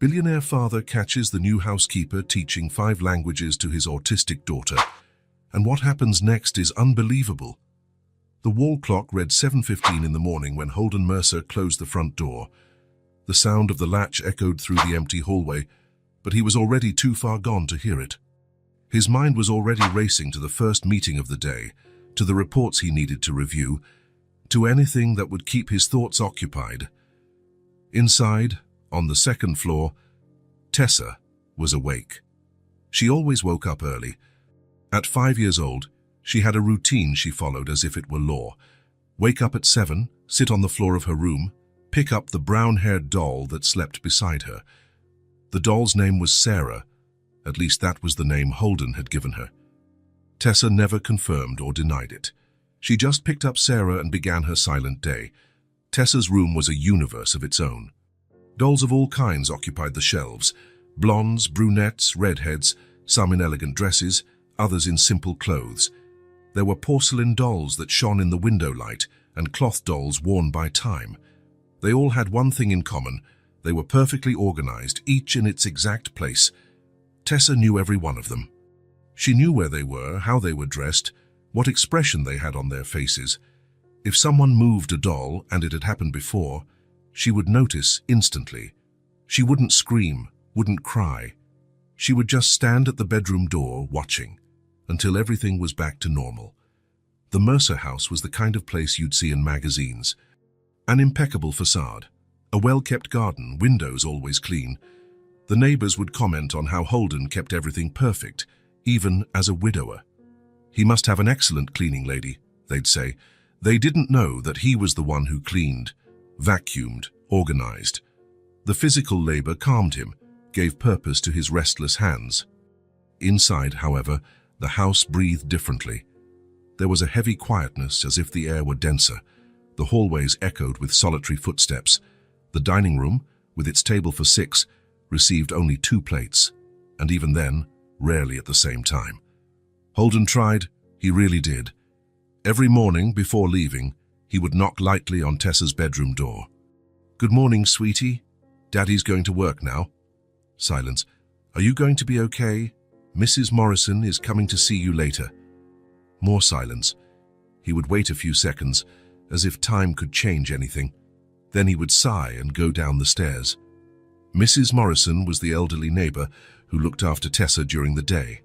Billionaire father catches the new housekeeper teaching 5 languages to his autistic daughter, and what happens next is unbelievable. The wall clock read 7:15 in the morning when Holden Mercer closed the front door. The sound of the latch echoed through the empty hallway, but he was already too far gone to hear it. His mind was already racing to the first meeting of the day, to the reports he needed to review, to anything that would keep his thoughts occupied. Inside, on the second floor, Tessa was awake. She always woke up early. At 5 years old, she had a routine she followed as if it were law. Wake up at 7, sit on the floor of her room, pick up the brown-haired doll that slept beside her. The doll's name was Sarah, at least that was the name Holden had given her. Tessa never confirmed or denied it. She just picked up Sarah and began her silent day. Tessa's room was a universe of its own. Dolls of all kinds occupied the shelves. Blondes, brunettes, redheads, some in elegant dresses, others in simple clothes. There were porcelain dolls that shone in the window light and cloth dolls worn by time. They all had one thing in common. They were perfectly organized, each in its exact place. Tessa knew every one of them. She knew where they were, how they were dressed, what expression they had on their faces. If someone moved a doll, and it had happened before, she would notice instantly. She wouldn't scream, wouldn't cry. She would just stand at the bedroom door, watching, until everything was back to normal. The Mercer house was the kind of place you'd see in magazines. An impeccable facade, a well-kept garden, windows always clean. The neighbors would comment on how Holden kept everything perfect, even as a widower. "He must have an excellent cleaning lady," they'd say. They didn't know that he was the one who cleaned, vacuumed, organized. The physical labor calmed him, gave purpose to his restless hands. Inside, however, the house breathed differently. There was a heavy quietness, as if the air were denser. The hallways echoed with solitary footsteps. The dining room, with its table for 6, received only 2 plates, and even then, rarely at the same time. Holden tried, he really did. Every morning, before leaving, he would knock lightly on Tessa's bedroom door. "Good morning, sweetie. Daddy's going to work now." Silence. "Are you going to be okay? Mrs. Morrison is coming to see you later." More silence. He would wait a few seconds, as if time could change anything. Then he would sigh and go down the stairs. Mrs. Morrison was the elderly neighbor who looked after Tessa during the day.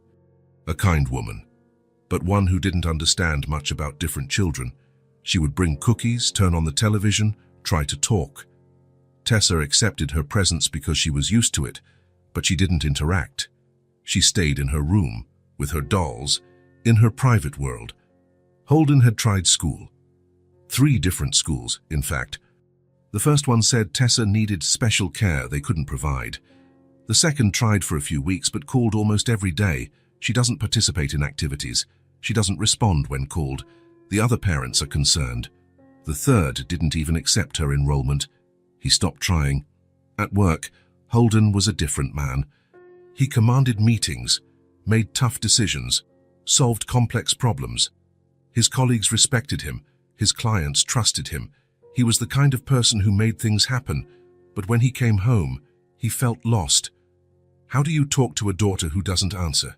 A kind woman, but one who didn't understand much about different children. She would bring cookies, turn on the television, try to talk. Tessa accepted her presence because she was used to it, but she didn't interact. She stayed in her room, with her dolls, in her private world. Holden had tried school. 3 different schools, in fact. The first one said Tessa needed special care they couldn't provide. The second tried for a few weeks but called almost every day. She doesn't participate in activities. She doesn't respond when called. The other parents are concerned. The third didn't even accept her enrollment. He stopped trying. At work, Holden was a different man. He commanded meetings, made tough decisions, solved complex problems. His colleagues respected him. His clients trusted him. He was the kind of person who made things happen, but when he came home, he felt lost. How do you talk to a daughter who doesn't answer?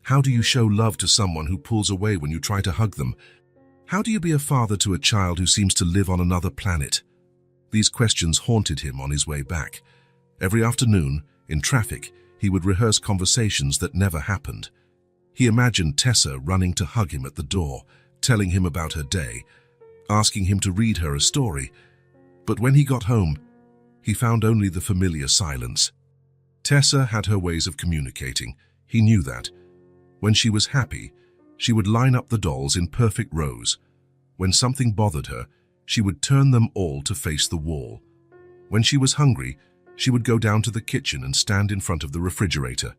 How do you show love to someone who pulls away when you try to hug them? How do you be a father to a child who seems to live on another planet? These questions haunted him on his way back. Every afternoon, in traffic, he would rehearse conversations that never happened. He imagined Tessa running to hug him at the door, telling him about her day, asking him to read her a story. But when he got home, he found only the familiar silence. Tessa had her ways of communicating. He knew that. When she was happy, she would line up the dolls in perfect rows. When something bothered her, she would turn them all to face the wall. When she was hungry, she would go down to the kitchen and stand in front of the refrigerator.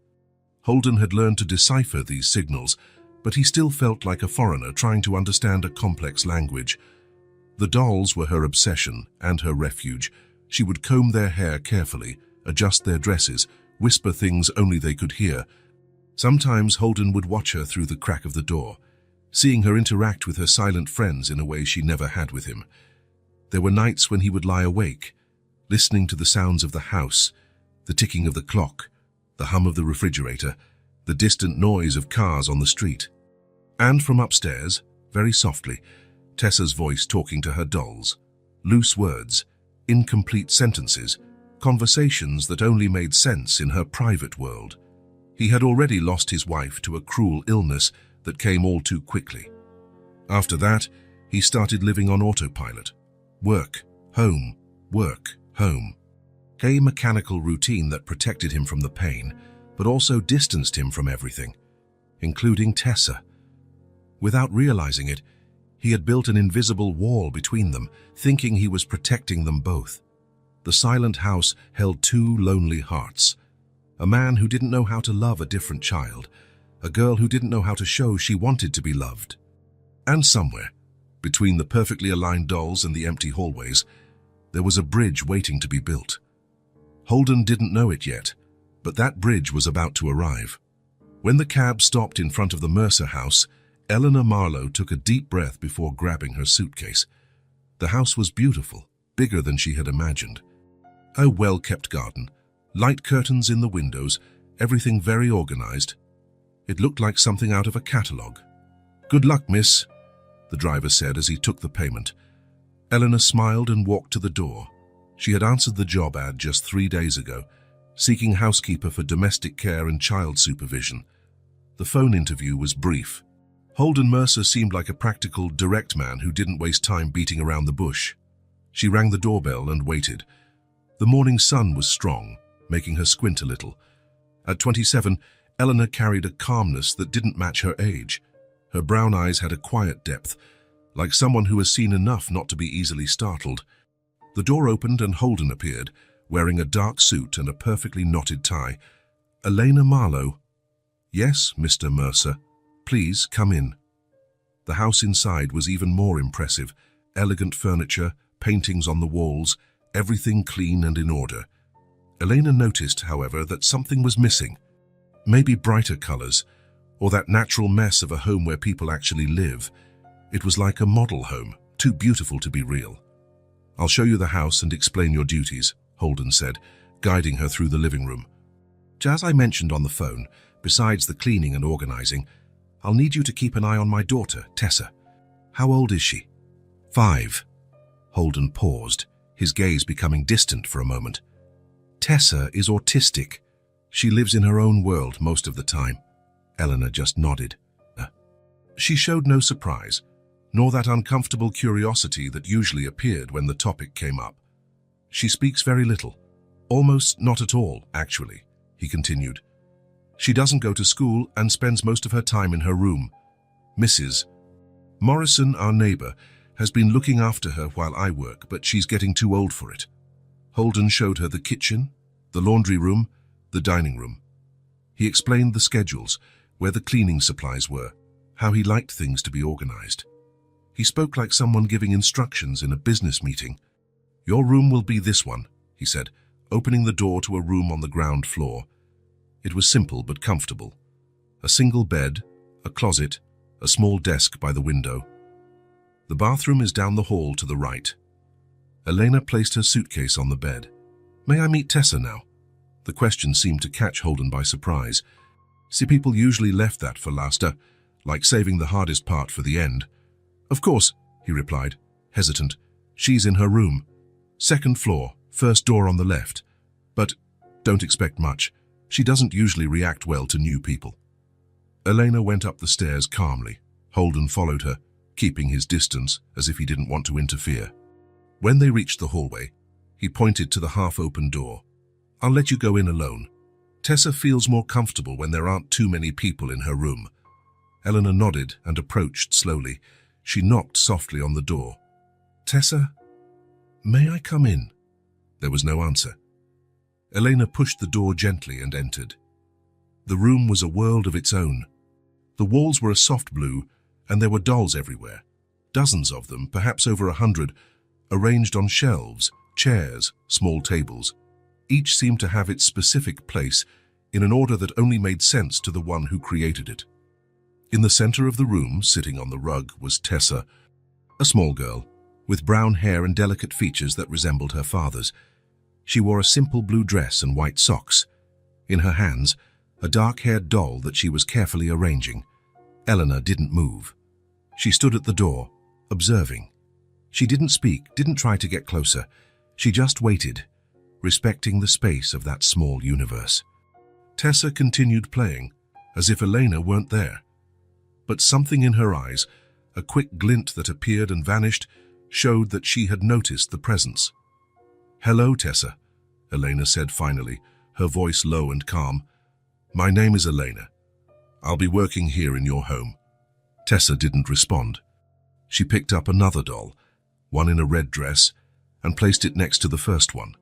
Holden had learned to decipher these signals, but he still felt like a foreigner trying to understand a complex language. The dolls were her obsession and her refuge. She would comb their hair carefully, adjust their dresses, whisper things only they could hear. Sometimes Holden would watch her through the crack of the door, seeing her interact with her silent friends in a way she never had with him. There were nights when he would lie awake, listening to the sounds of the house, The ticking of the clock, the hum of the refrigerator, the distant noise of cars on the street. And from upstairs, very softly, Tessa's voice talking to her dolls. Loose words, incomplete sentences, conversations that only made sense in her private world. He had already lost his wife to a cruel illness that came all too quickly. After that, he started living on autopilot. Work, home, work, home. A mechanical routine that protected him from the pain, but also distanced him from everything, including Tessa. Without realizing it, he had built an invisible wall between them, thinking he was protecting them both. The silent house held two lonely hearts. A man who didn't know how to love a different child, a girl who didn't know how to show she wanted to be loved. And somewhere, between the perfectly aligned dolls and the empty hallways, there was a bridge waiting to be built. Holden didn't know it yet, but that bridge was about to arrive. When the cab stopped in front of the Mercer house, Eleanor Marlowe took a deep breath before grabbing her suitcase. The house was beautiful, bigger than she had imagined. A well-kept garden, light curtains in the windows, everything very organized. It looked like something out of a catalogue. "Good luck, miss," the driver said as he took the payment. Eleanor smiled and walked to the door. She had answered the job ad just 3 days ago, seeking housekeeper for domestic care and child supervision. The phone interview was brief. Holden Mercer seemed like a practical, direct man who didn't waste time beating around the bush. She rang the doorbell and waited. The morning sun was strong, making her squint a little. At 27, Eleanor carried a calmness that didn't match her age. Her brown eyes had a quiet depth, like someone who has seen enough not to be easily startled. The door opened and Holden appeared, wearing a dark suit and a perfectly knotted tie. "Elena Marlowe." "Yes, Mr. Mercer. Please come in." The house inside was even more impressive. Elegant furniture, paintings on the walls, everything clean and in order. Elena noticed, however, that something was missing. Maybe brighter colors, or that natural mess of a home where people actually live. It was like a model home, too beautiful to be real. "I'll show you the house and explain your duties," Holden said, guiding her through the living room. "As I mentioned on the phone, besides the cleaning and organizing, I'll need you to keep an eye on my daughter, Tessa. How old is she?" 5. Holden paused, his gaze becoming distant for a moment. "Tessa is autistic. She lives in her own world most of the time." Eleanor just nodded. She showed no surprise, nor that uncomfortable curiosity that usually appeared when the topic came up. "She speaks very little. Almost not at all, actually," he continued. "She doesn't go to school and spends most of her time in her room. Mrs. Morrison, our neighbor, has been looking after her while I work, but she's getting too old for it." Holden showed her the kitchen, the laundry room, the dining room. He explained the schedules, where the cleaning supplies were, how he liked things to be organized. He spoke like someone giving instructions in a business meeting. "Your room will be this one," he said, opening the door to a room on the ground floor. It was simple but comfortable. A single bed, a closet, a small desk by the window. "The bathroom is down the hall to the right." Elena placed her suitcase on the bed. "May I meet Tessa now?" The question seemed to catch Holden by surprise. See, people usually left that for last, like saving the hardest part for the end. "Of course," he replied, hesitant. "She's in her room. 2nd floor, first door on the left. But don't expect much. She doesn't usually react well to new people." Elena went up the stairs calmly. Holden followed her, keeping his distance as if he didn't want to interfere. When they reached the hallway, he pointed to the half-open door. "I'll let you go in alone. Tessa feels more comfortable when there aren't too many people in her room." Eleanor nodded and approached slowly. She knocked softly on the door. "Tessa, may I come in?" There was no answer. Elena pushed the door gently and entered. The room was a world of its own. The walls were a soft blue, and there were dolls everywhere. Dozens of them, perhaps over 100, arranged on shelves, chairs, small tables. Each seemed to have its specific place in an order that only made sense to the one who created it. In the center of the room, sitting on the rug, was Tessa, a small girl, with brown hair and delicate features that resembled her father's. She wore a simple blue dress and white socks. In her hands, a dark-haired doll that she was carefully arranging. Eleanor didn't move. She stood at the door, observing. She didn't speak, didn't try to get closer. She just waited, respecting the space of that small universe. Tessa continued playing, as if Elena weren't there. But something in her eyes, a quick glint that appeared and vanished, showed that she had noticed the presence. "Hello, Tessa," Elena said finally, her voice low and calm. "My name is Elena. I'll be working here in your home." Tessa didn't respond. She picked up another doll, one in a red dress, and placed it next to the first one.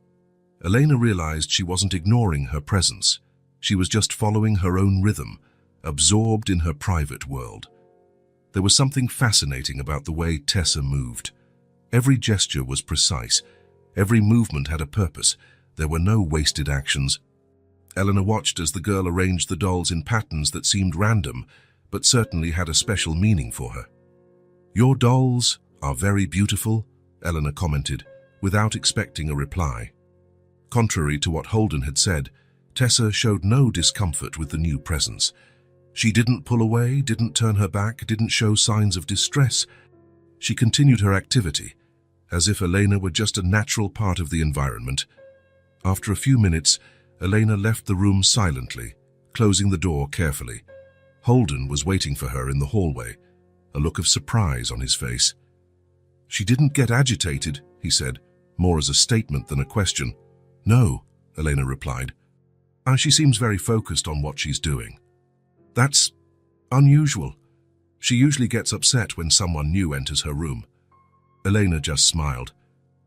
Elena realized she wasn't ignoring her presence. She was just following her own rhythm, absorbed in her private world. There was something fascinating about the way Tessa moved. Every gesture was precise. Every movement had a purpose. There were no wasted actions. Eleanor watched as the girl arranged the dolls in patterns that seemed random, but certainly had a special meaning for her. "Your dolls are very beautiful," Eleanor commented, without expecting a reply. Contrary to what Holden had said, Tessa showed no discomfort with the new presence. She didn't pull away, didn't turn her back, didn't show signs of distress. She continued her activity, as if Elena were just a natural part of the environment. After a few minutes, Elena left the room silently, closing the door carefully. Holden was waiting for her in the hallway, a look of surprise on his face. "She didn't get agitated," he said, more as a statement than a question. "No," Elena replied. "She seems very focused on what she's doing." "That's unusual. She usually gets upset when someone new enters her room." Elena just smiled.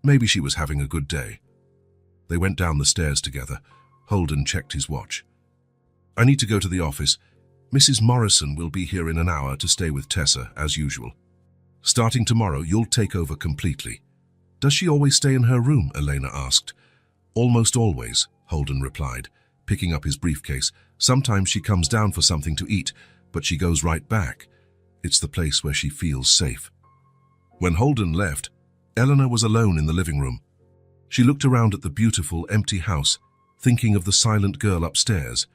Maybe she was having a good day. They went down the stairs together. Holden checked his watch. "I need to go to the office. Mrs. Morrison will be here in an hour to stay with Tessa, as usual. Starting tomorrow, you'll take over completely." "Does she always stay in her room?" Elena asked. "Almost always," Holden replied, picking up his briefcase. "Sometimes she comes down for something to eat, but she goes right back. It's the place where she feels safe." When Holden left, Eleanor was alone in the living room. She looked around at the beautiful, empty house, thinking of the silent girl upstairs.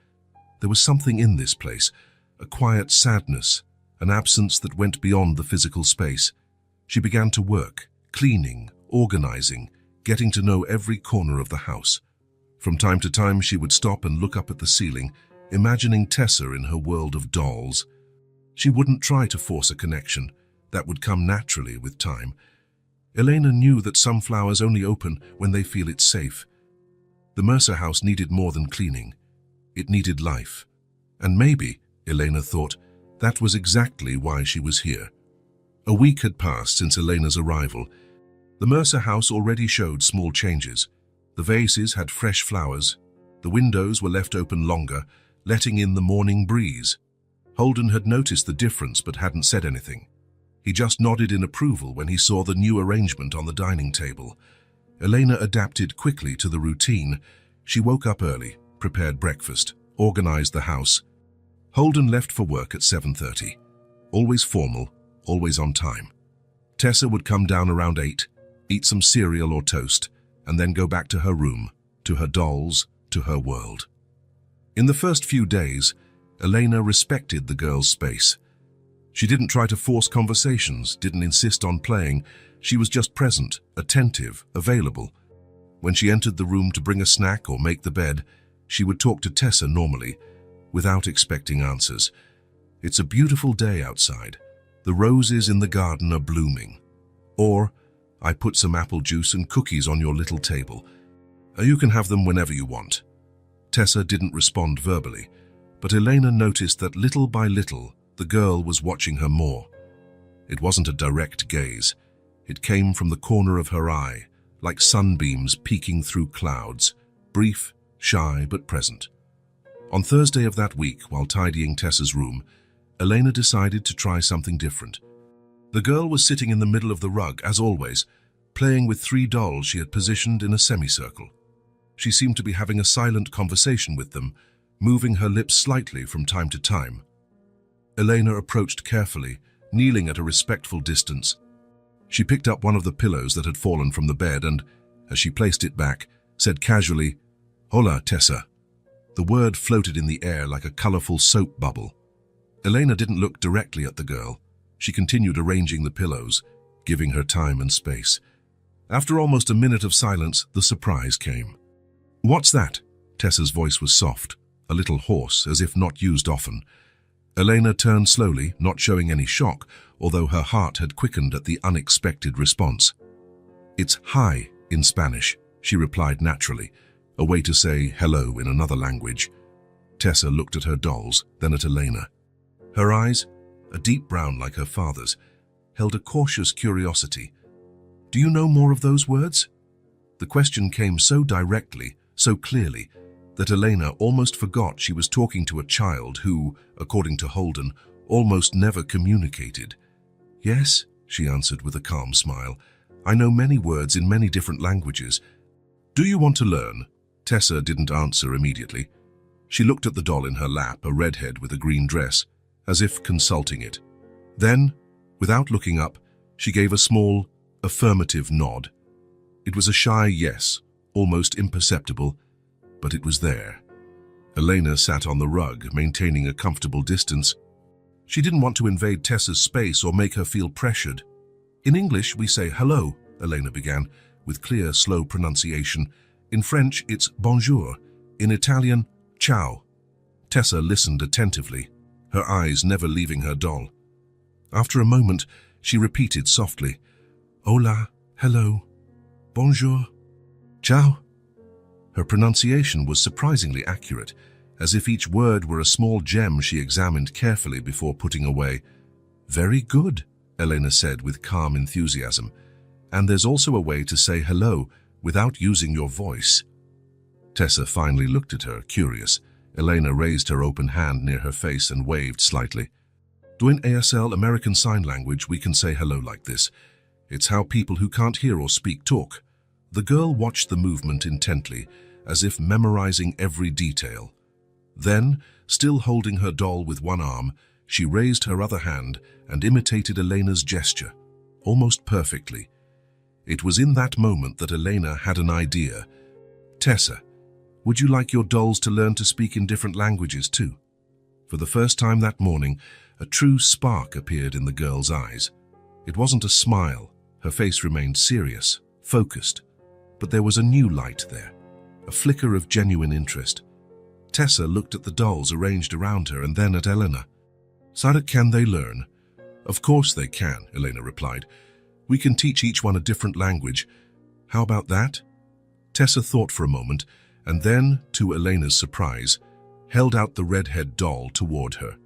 There was something in this place, a quiet sadness, an absence that went beyond the physical space. She began to work, cleaning, organizing, getting to know every corner of the house. From time to time, she would stop and look up at the ceiling, imagining Tessa in her world of dolls. She wouldn't try to force a connection. That would come naturally with time. Elena knew that some flowers only open when they feel it's safe. The Mercer house needed more than cleaning. It needed life. And maybe, Elena thought, that was exactly why she was here. A week had passed since Elena's arrival. The Mercer house already showed small changes. The vases had fresh flowers. The windows were left open longer, letting in the morning breeze. Holden had noticed the difference but hadn't said anything. He just nodded in approval when he saw the new arrangement on the dining table. Elena adapted quickly to the routine. She woke up early, prepared breakfast, organized the house. Holden left for work at 7:30. Always formal, always on time. Tessa would come down around 8, eat some cereal or toast, and then go back to her room, to her dolls, to her world. In the first few days, Elena respected the girl's space. She didn't try to force conversations, didn't insist on playing. She was just present, attentive, available. When she entered the room to bring a snack or make the bed, she would talk to Tessa normally, without expecting answers. "It's a beautiful day outside. The roses in the garden are blooming." Or, "I put some apple juice and cookies on your little table. You can have them whenever you want." Tessa didn't respond verbally, but Elena noticed that little by little, the girl was watching her more. It wasn't a direct gaze. It came from the corner of her eye, like sunbeams peeking through clouds, brief, shy, but present. On Thursday of that week, while tidying Tessa's room, Elena decided to try something different. The girl was sitting in the middle of the rug, as always, playing with 3 dolls she had positioned in a semicircle. She seemed to be having a silent conversation with them, moving her lips slightly from time to time. Elena approached carefully, kneeling at a respectful distance. She picked up one of the pillows that had fallen from the bed and, as she placed it back, said casually, "Hola, Tessa." The word floated in the air like a colorful soap bubble. Elena didn't look directly at the girl. She continued arranging the pillows, giving her time and space. After almost a minute of silence, the surprise came. "What's that?" Tessa's voice was soft, a little hoarse, as if not used often. Elena turned slowly, not showing any shock, although her heart had quickened at the unexpected response. "It's hi in Spanish," she replied naturally, a way to say hello in another language. Tessa looked at her dolls, then at Elena. Her eyes, a deep brown like her father's, held a cautious curiosity. "Do you know more of those words?" The question came so directly, so clearly, that Elena almost forgot she was talking to a child who, according to Holden, almost never communicated. "Yes," she answered with a calm smile. "I know many words in many different languages." "Do you want to learn?" Tessa didn't answer immediately. She looked at the doll in her lap, a redhead with a green dress, as if consulting it. Then, without looking up, she gave a small, affirmative nod. It was a shy yes, almost imperceptible, but it was there. Elena sat on the rug, maintaining a comfortable distance. She didn't want to invade Tessa's space or make her feel pressured. "In English, we say hello," Elena began, with clear, slow pronunciation. "In French, it's bonjour. In Italian, ciao." Tessa listened attentively, her eyes never leaving her doll. After a moment, she repeated softly, "Hola, hello, bonjour, ciao." Her pronunciation was surprisingly accurate, as if each word were a small gem she examined carefully before putting away. "Very good," Elena said with calm enthusiasm. "And there's also a way to say hello without using your voice." Tessa finally looked at her, curious. Elena raised her open hand near her face and waved slightly. "In ASL, American Sign Language, we can say hello like this. It's how people who can't hear or speak talk." The girl watched the movement intently, as if memorizing every detail. Then, still holding her doll with one arm, she raised her other hand and imitated Elena's gesture, almost perfectly. It was in that moment that Elena had an idea. "Tessa, would you like your dolls to learn to speak in different languages too?" For the first time that morning, a true spark appeared in the girl's eyes. It wasn't a smile. Her face remained serious, focused. But there was a new light there, a flicker of genuine interest. Tessa looked at the dolls arranged around her and then at Elena. "Sarah, can they learn?" "Of course they can," Elena replied. "We can teach each one a different language. How about that?" Tessa thought for a moment, and then, to Elena's surprise, held out the redhead doll toward her.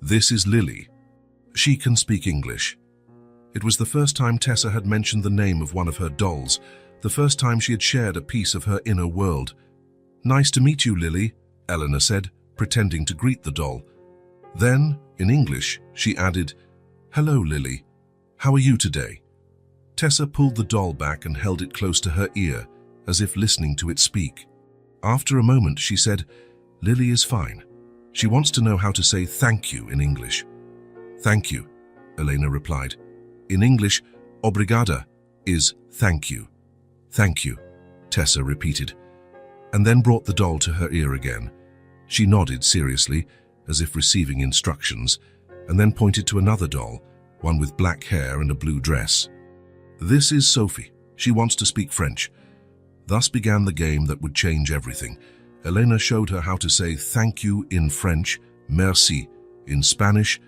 "This is Lily. She can speak English." It was the first time Tessa had mentioned the name of one of her dolls, the first time she had shared a piece of her inner world. "Nice to meet you, Lily," Elena said, pretending to greet the doll. Then, in English, she added, "Hello, Lily. How are you today?" Tessa pulled the doll back and held it close to her ear, as if listening to it speak. After a moment, she said, "Lily is fine. She wants to know how to say thank you in English." "Thank you," Elena replied. In English, obrigada is thank you. "Thank you," Tessa repeated, and then brought the doll to her ear again. She nodded seriously, as if receiving instructions, and then pointed to another doll, one with black hair and a blue dress. "This is Sophie. She wants to speak French." Thus began the game that would change everything. Elena showed her how to say thank you in French, merci, in Spanish,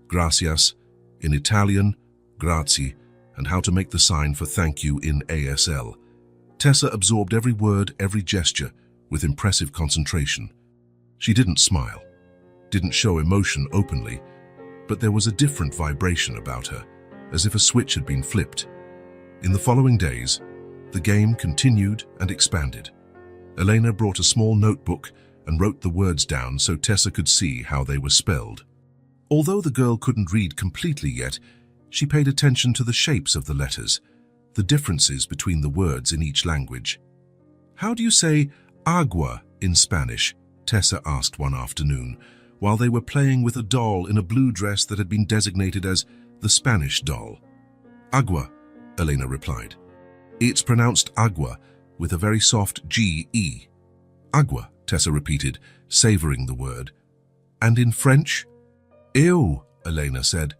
gracias, in Italian, grazie, and how to make the sign for thank you in ASL. Tessa absorbed every word, every gesture, with impressive concentration. She didn't smile, didn't show emotion openly, but there was a different vibration about her, as if a switch had been flipped. In the following days, the game continued and expanded. Elena brought a small notebook and wrote the words down so Tessa could see how they were spelled. Although the girl couldn't read completely yet, she paid attention to the shapes of the letters, the differences between the words in each language. "How do you say agua in Spanish?" Tessa asked one afternoon, while they were playing with a doll in a blue dress that had been designated as the Spanish doll. "Agua," Elena replied. "It's pronounced agua, with a very soft G-E. Agua, Tessa repeated, savoring the word. And in French? Ew, Elena said.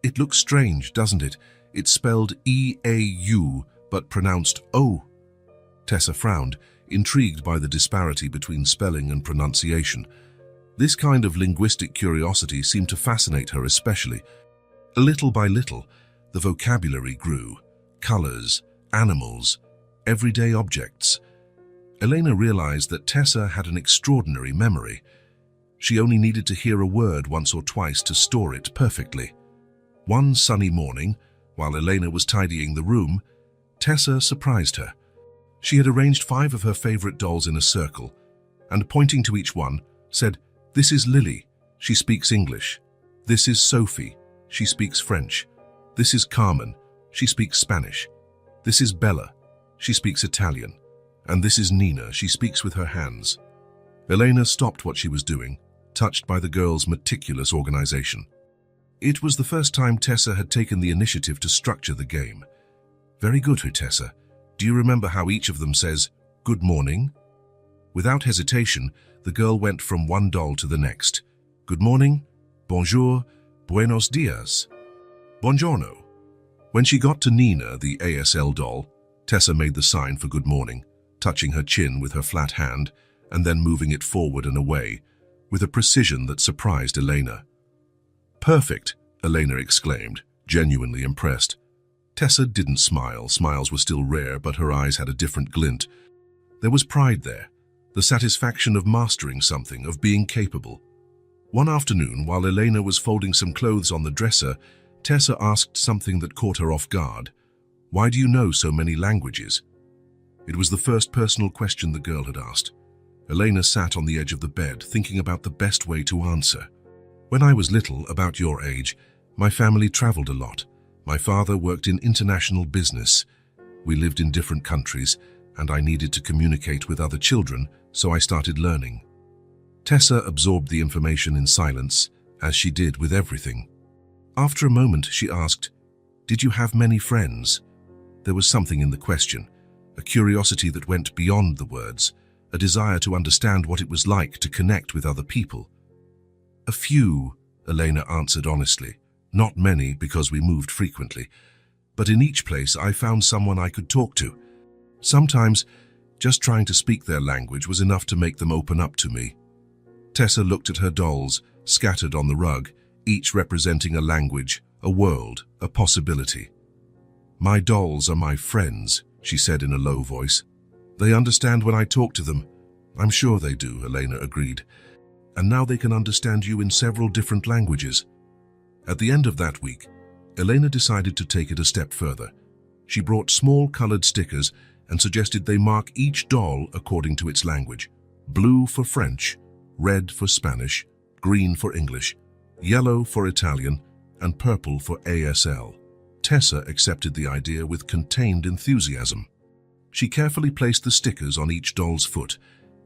It looks strange, doesn't it? It's spelled E-A-U, but pronounced O. Tessa frowned, intrigued by the disparity between spelling and pronunciation. This kind of linguistic curiosity seemed to fascinate her especially. Little by little, the vocabulary grew. Colors, animals, everyday objects. Elena realized that Tessa had an extraordinary memory. She only needed to hear a word once or twice to store it perfectly. One sunny morning, while Elena was tidying the room, Tessa surprised her. She had arranged 5 of her favorite dolls in a circle, and pointing to each one, said, "This is Lily, she speaks English. This is Sophie, she speaks French. This is Carmen, she speaks Spanish. This is Bella, she speaks Italian. And this is Nina, she speaks with her hands." Elena stopped what she was doing, touched by the girl's meticulous organization. It was the first time Tessa had taken the initiative to structure the game. "Very good, Tessa. Do you remember how each of them says, 'Good morning'?" Without hesitation, the girl went from one doll to the next. "Good morning, bonjour, buenos dias, buongiorno." When she got to Nina, the ASL doll, Tessa made the sign for good morning, touching her chin with her flat hand and then moving it forward and away, with a precision that surprised Elena. "Perfect," Elena exclaimed, genuinely impressed. Tessa didn't smile. Smiles were still rare, but her eyes had a different glint. There was pride there, the satisfaction of mastering something, of being capable. One afternoon, while Elena was folding some clothes on the dresser, Tessa asked something that caught her off guard. "Why do you know so many languages?" It was the first personal question the girl had asked. Elena sat on the edge of the bed, thinking about the best way to answer. "When I was little, about your age, my family traveled a lot. My father worked in international business. We lived in different countries, and I needed to communicate with other children, so I started learning." Tessa absorbed the information in silence, as she did with everything. After a moment, she asked, "Did you have many friends?" There was something in the question, a curiosity that went beyond the words, a desire to understand what it was like to connect with other people. "A few," Elena answered honestly. "Not many, because we moved frequently. But in each place I found someone I could talk to. Sometimes, just trying to speak their language was enough to make them open up to me." Tessa looked at her dolls, scattered on the rug, each representing a language, a world, a possibility. "My dolls are my friends," she said in a low voice. "They understand when I talk to them." "I'm sure they do," Elena agreed. "And now they can understand you in several different languages." At the end of that week, Elena decided to take it a step further. She brought small colored stickers and suggested they mark each doll according to its language. Blue for French, red for Spanish, green for English, yellow for Italian, and purple for ASL. Tessa accepted the idea with contained enthusiasm. She carefully placed the stickers on each doll's foot,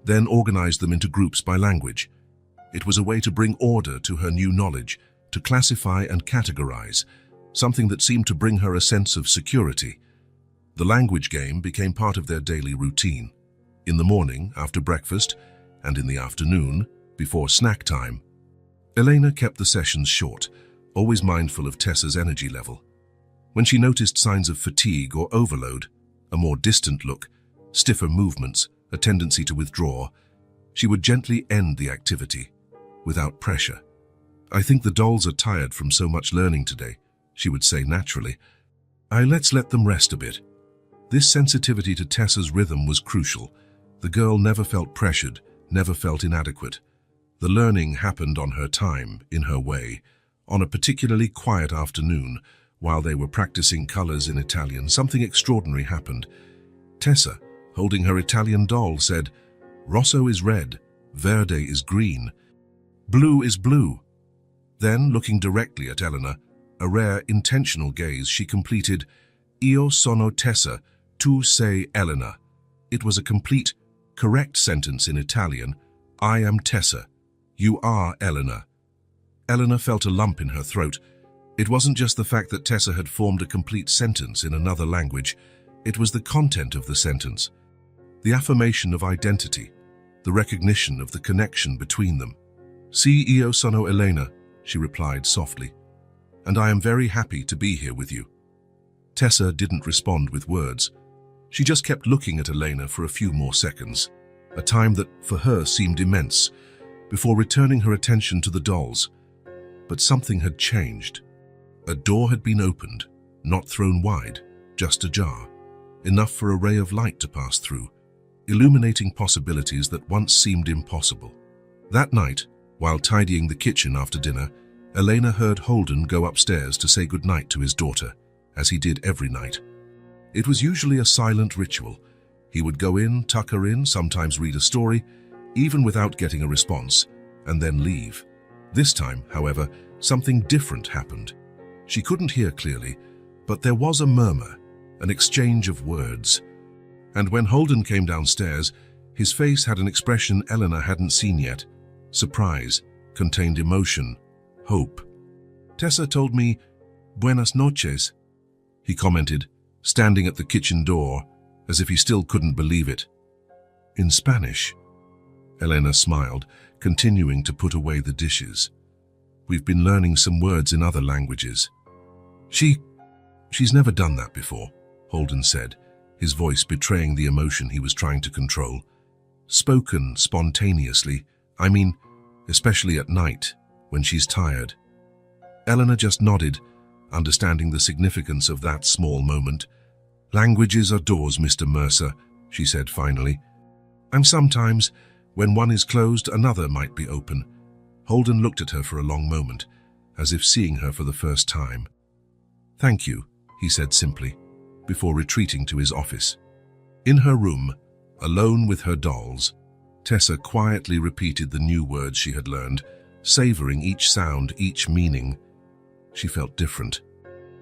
then organized them into groups by language. It was a way to bring order to her new knowledge, to classify and categorize, something that seemed to bring her a sense of security. The language game became part of their daily routine. In the morning, after breakfast, and in the afternoon, before snack time. Elena kept the sessions short, always mindful of Tessa's energy level. When she noticed signs of fatigue or overload, a more distant look, stiffer movements, a tendency to withdraw, she would gently end the activity, without pressure. "I think the dolls are tired from so much learning today," she would say naturally. Let's let them rest a bit." This sensitivity to Tessa's rhythm was crucial. The girl never felt pressured, never felt inadequate. The learning happened on her time, in her way. On a particularly quiet afternoon, while they were practicing colors in Italian, something extraordinary happened. Tessa, holding her Italian doll, said, "Rosso is red, verde is green, blue is blue." Then, looking directly at Elena, a rare, intentional gaze, she completed, "Io sono Tessa, tu sei Elena." It was a complete, correct sentence in Italian. "I am Tessa. You are Elena." Elena felt a lump in her throat. It wasn't just the fact that Tessa had formed a complete sentence in another language. It was the content of the sentence, the affirmation of identity, the recognition of the connection between them. "Io sono Elena," she replied softly, "and I am very happy to be here with you." Tessa didn't respond with words. She just kept looking at Elena for a few more seconds, a time that for her seemed immense, before returning her attention to the dolls. But something had changed. A door had been opened, not thrown wide, just ajar, enough for a ray of light to pass through, illuminating possibilities that once seemed impossible. That night, while tidying the kitchen after dinner, Elena heard Holden go upstairs to say goodnight to his daughter, as he did every night. It was usually a silent ritual. He would go in, tuck her in, sometimes read a story, even without getting a response, and then leave. This time, however, something different happened. She couldn't hear clearly, but there was a murmur, an exchange of words. And when Holden came downstairs, his face had an expression Elena hadn't seen yet. Surprise, contained emotion, hope. "Tessa told me, 'Buenas noches,'" he commented, standing at the kitchen door, as if he still couldn't believe it. "In Spanish?" Elena smiled, continuing to put away the dishes. "We've been learning some words in other languages." She's never done that before," Holden said, his voice betraying the emotion he was trying to control. "Spoken spontaneously, I mean, especially at night, when she's tired." Elena just nodded, understanding the significance of that small moment. "Languages are doors, Mr. Mercer," she said finally. "And sometimes, when one is closed, another might be open." Holden looked at her for a long moment, as if seeing her for the first time. "Thank you," he said simply, before retreating to his office. In her room, alone with her dolls, Tessa quietly repeated the new words she had learned, savoring each sound, each meaning. She felt different.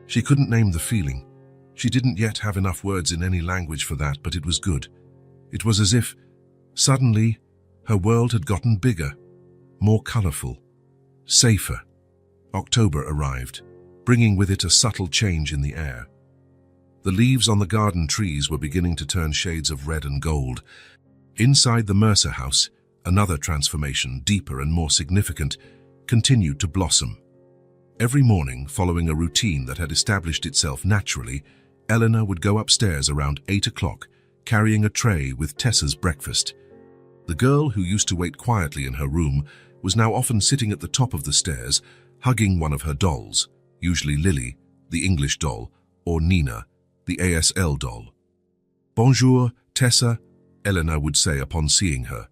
She couldn't name the feeling. She didn't yet have enough words in any language for that, but it was good. It was as if, suddenly, her world had gotten bigger, more colorful, safer. October arrived, bringing with it a subtle change in the air. The leaves on the garden trees were beginning to turn shades of red and gold. Inside the Mercer house, another transformation, deeper and more significant, continued to blossom. Every morning, following a routine that had established itself naturally, Eleanor would go upstairs around 8 o'clock, carrying a tray with Tessa's breakfast. The girl who used to wait quietly in her room was now often sitting at the top of the stairs, hugging one of her dolls, usually Lily, the English doll, or Nina, the ASL doll. "Bonjour, Tessa," Eleanor would say upon seeing her.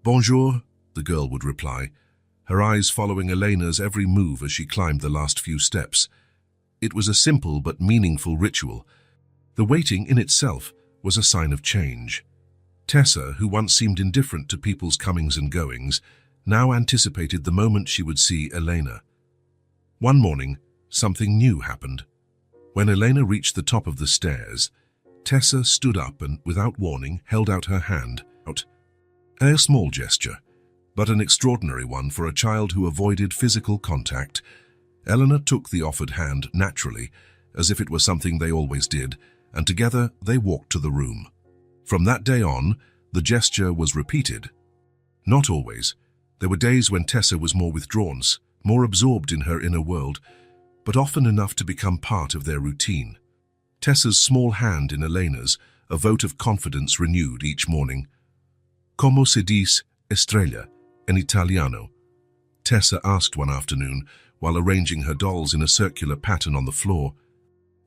"Bonjour," the girl would reply, her eyes following Elena's every move as she climbed the last few steps. It was a simple but meaningful ritual. The waiting in itself was a sign of change. Tessa, who once seemed indifferent to people's comings and goings, now anticipated the moment she would see Elena. One morning, something new happened. When Elena reached the top of the stairs, Tessa stood up and, without warning, held out her hand. A small gesture, but an extraordinary one for a child who avoided physical contact. Eleanor took the offered hand naturally, as if it were something they always did, and together they walked to the room. From that day on, the gesture was repeated. Not always. There were days when Tessa was more withdrawn, more absorbed in her inner world, but often enough to become part of their routine. Tessa's small hand in Elena's, a vote of confidence renewed each morning. "Como se dice estrella in Italiano?" Tessa asked one afternoon, while arranging her dolls in a circular pattern on the floor.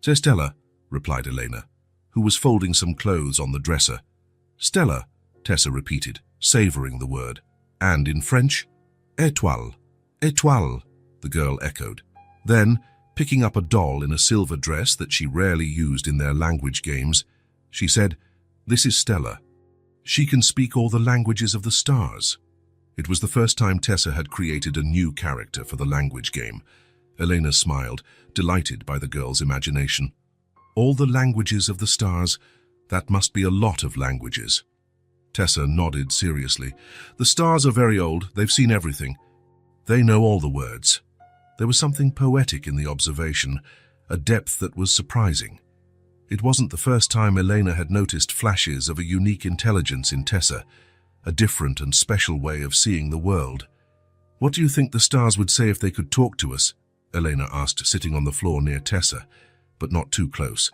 "C'est Stella," replied Elena, who was folding some clothes on the dresser. "Stella," Tessa repeated, savoring the word. "And in French?" "Étoile, étoile," the girl echoed. Then, picking up a doll in a silver dress that she rarely used in their language games, she said, "This is Stella. She can speak all the languages of the stars." It was the first time Tessa had created a new character for the language game. Elena smiled, delighted by the girl's imagination. "All the languages of the stars? That must be a lot of languages." Tessa nodded seriously. "The stars are very old. They've seen everything. They know all the words." There was something poetic in the observation, a depth that was surprising. It wasn't the first time Elena had noticed flashes of a unique intelligence in Tessa, a different and special way of seeing the world. "What do you think the stars would say if they could talk to us?" Elena asked, sitting on the floor near Tessa, but not too close.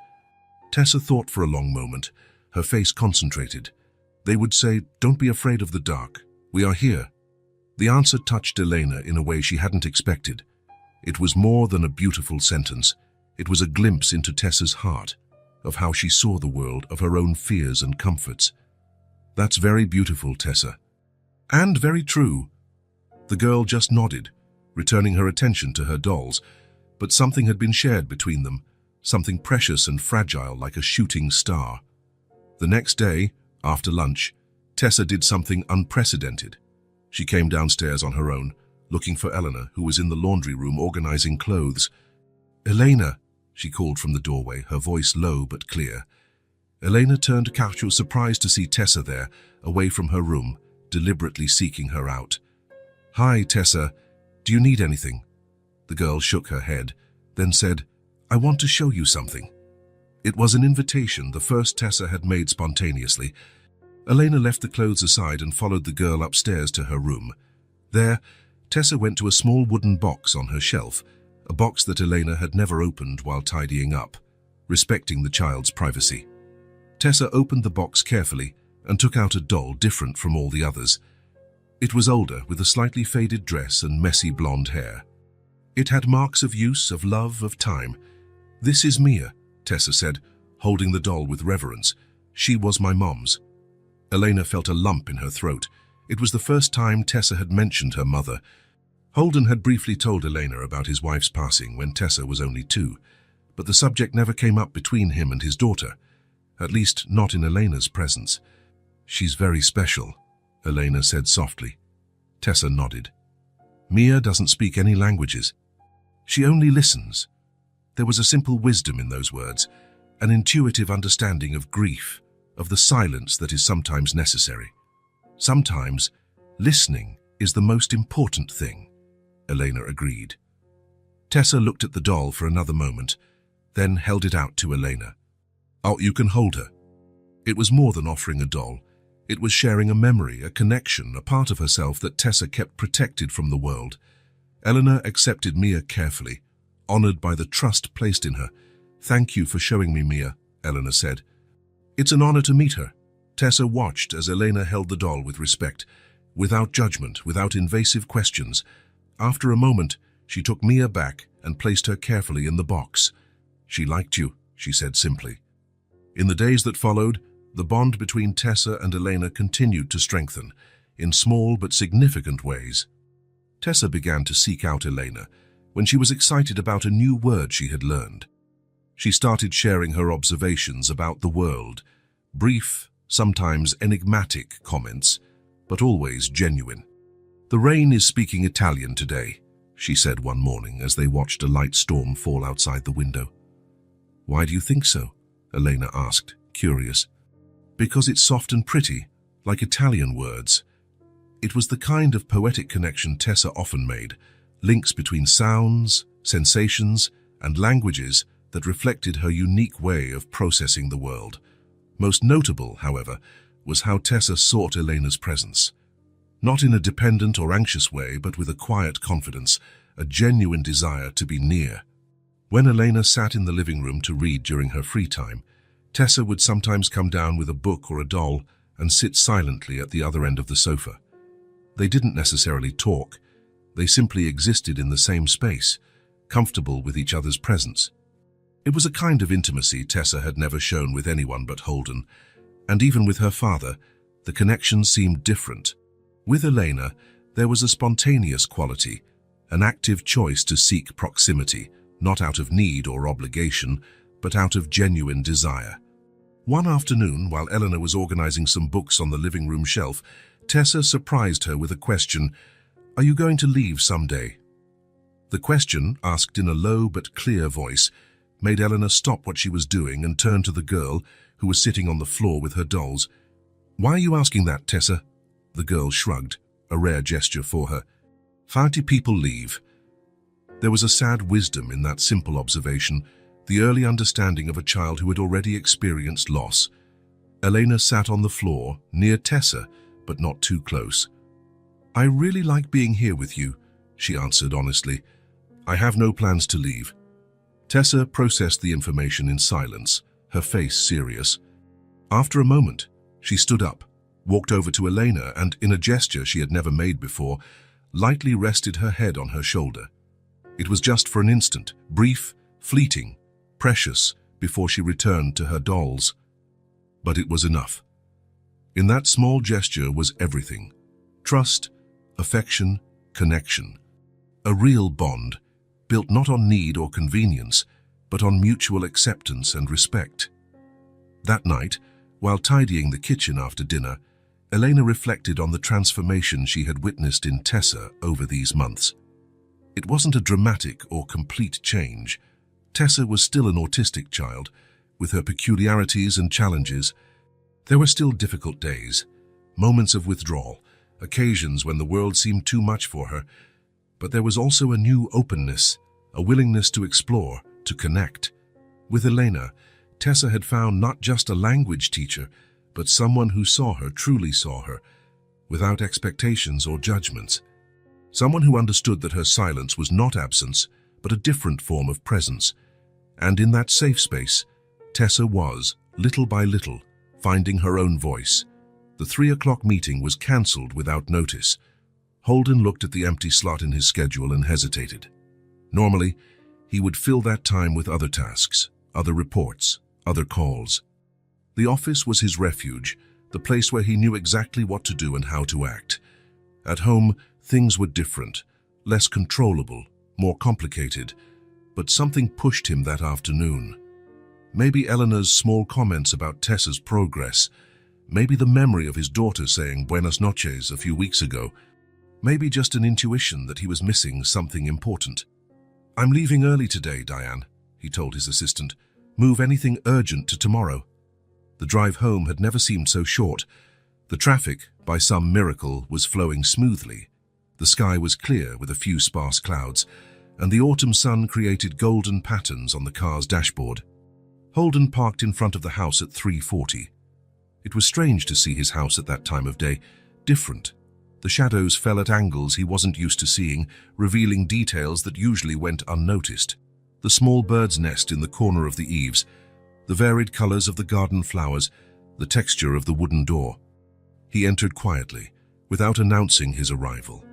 Tessa thought for a long moment, her face concentrated. "They would say, 'Don't be afraid of the dark. We are here.'" The answer touched Elena in a way she hadn't expected. It was more than a beautiful sentence. It was a glimpse into Tessa's heart, of how she saw the world, of her own fears and comforts. "That's very beautiful, Tessa. And very true." The girl just nodded, returning her attention to her dolls, but something had been shared between them, something precious and fragile like a shooting star. The next day, after lunch, Tessa did something unprecedented. She came downstairs on her own, looking for Eleanor, who was in the laundry room organizing clothes. "Elena," she called from the doorway, her voice low but clear. Elena turned casual, surprised to see Tessa there, away from her room, deliberately seeking her out. "Hi, Tessa. Do you need anything?" The girl shook her head, then said, "I want to show you something." It was an invitation, the first Tessa had made spontaneously. Elena left the clothes aside and followed the girl upstairs to her room. There, Tessa went to a small wooden box on her shelf, a box that Elena had never opened while tidying up, respecting the child's privacy. Tessa opened the box carefully and took out a doll different from all the others. It was older, with a slightly faded dress and messy blonde hair. It had marks of use, of love, of time. "This is Mia," Tessa said, holding the doll with reverence. "She was my mom's." Elena felt a lump in her throat. It was the first time Tessa had mentioned her mother. Holden had briefly told Elena about his wife's passing when Tessa was only 2, but the subject never came up between him and his daughter, at least not in Elena's presence. "She's very special," Elena said softly. Tessa nodded. "Mia doesn't speak any languages. She only listens." There was a simple wisdom in those words, an intuitive understanding of grief, of the silence that is sometimes necessary. "Sometimes, listening is the most important thing," Elena agreed. Tessa looked at the doll for another moment, then held it out to Elena. "Oh, you can hold her." It was more than offering a doll. It was sharing a memory, a connection, a part of herself that Tessa kept protected from the world. Eleanor accepted Mia carefully, honored by the trust placed in her. "Thank you for showing me Mia," Eleanor said. "It's an honor to meet her." Tessa watched as Elena held the doll with respect, without judgment, without invasive questions. After a moment, she took Mia back and placed her carefully in the box. "She liked you," she said simply. In the days that followed, the bond between Tessa and Elena continued to strengthen, in small but significant ways. Tessa began to seek out Elena when she was excited about a new word she had learned. She started sharing her observations about the world, brief, sometimes enigmatic comments, but always genuine. "The rain is speaking Italian today," she said one morning as they watched a light storm fall outside the window. "Why do you think so?" Elena asked, curious. "Because it's soft and pretty, like Italian words." It was the kind of poetic connection Tessa often made, links between sounds, sensations, and languages that reflected her unique way of processing the world. Most notable, however, was how Tessa sought Elena's presence. Not in a dependent or anxious way, but with a quiet confidence, a genuine desire to be near. When Elena sat in the living room to read during her free time, Tessa would sometimes come down with a book or a doll and sit silently at the other end of the sofa. They didn't necessarily talk. They simply existed in the same space, comfortable with each other's presence. It was a kind of intimacy Tessa had never shown with anyone but Holden, and even with her father, the connection seemed different. With Elena, there was a spontaneous quality, an active choice to seek proximity, not out of need or obligation, but out of genuine desire. One afternoon, while Eleanor was organizing some books on the living room shelf, Tessa surprised her with a question, "Are you going to leave someday?" The question, asked in a low but clear voice, made Eleanor stop what she was doing and turn to the girl who was sitting on the floor with her dolls. "Why are you asking that, Tessa?" The girl shrugged, a rare gesture for her. "How do people leave?" There was a sad wisdom in that simple observation, the early understanding of a child who had already experienced loss. Elena sat on the floor, near Tessa, but not too close. "I really like being here with you," she answered honestly. "I have no plans to leave." Tessa processed the information in silence, her face serious. After a moment, she stood up, walked over to Elena and, in a gesture she had never made before, lightly rested her head on her shoulder. It was just for an instant, brief, fleeting, precious, before she returned to her dolls. But it was enough. In that small gesture was everything: trust, affection, connection. A real bond, built not on need or convenience, but on mutual acceptance and respect. That night, while tidying the kitchen after dinner, Elena reflected on the transformation she had witnessed in Tessa over these months. It wasn't a dramatic or complete change. Tessa was still an autistic child, with her peculiarities and challenges. There were still difficult days, moments of withdrawal, occasions when the world seemed too much for her, but there was also a new openness, a willingness to explore, to connect. With Elena, Tessa had found not just a language teacher, but someone who saw her, truly saw her, without expectations or judgments. Someone who understood that her silence was not absence, but a different form of presence. And in that safe space, Tessa was, little by little, finding her own voice. The 3 o'clock meeting was cancelled without notice. Holden looked at the empty slot in his schedule and hesitated. Normally, he would fill that time with other tasks, other reports, other calls. The office was his refuge, the place where he knew exactly what to do and how to act. At home, things were different, less controllable, more complicated, but something pushed him that afternoon. Maybe Eleanor's small comments about Tessa's progress, maybe the memory of his daughter saying buenas noches a few weeks ago, maybe just an intuition that he was missing something important. "I'm leaving early today, Diane," he told his assistant. "Move anything urgent to tomorrow." The drive home had never seemed so short. The traffic, by some miracle, was flowing smoothly. The sky was clear with a few sparse clouds, and the autumn sun created golden patterns on the car's dashboard. Holden parked in front of the house at 3:40. It was strange to see his house at that time of day, different. The shadows fell at angles he wasn't used to seeing, revealing details that usually went unnoticed. The small bird's nest in the corner of the eaves, the varied colors of the garden flowers, the texture of the wooden door. He entered quietly, without announcing his arrival.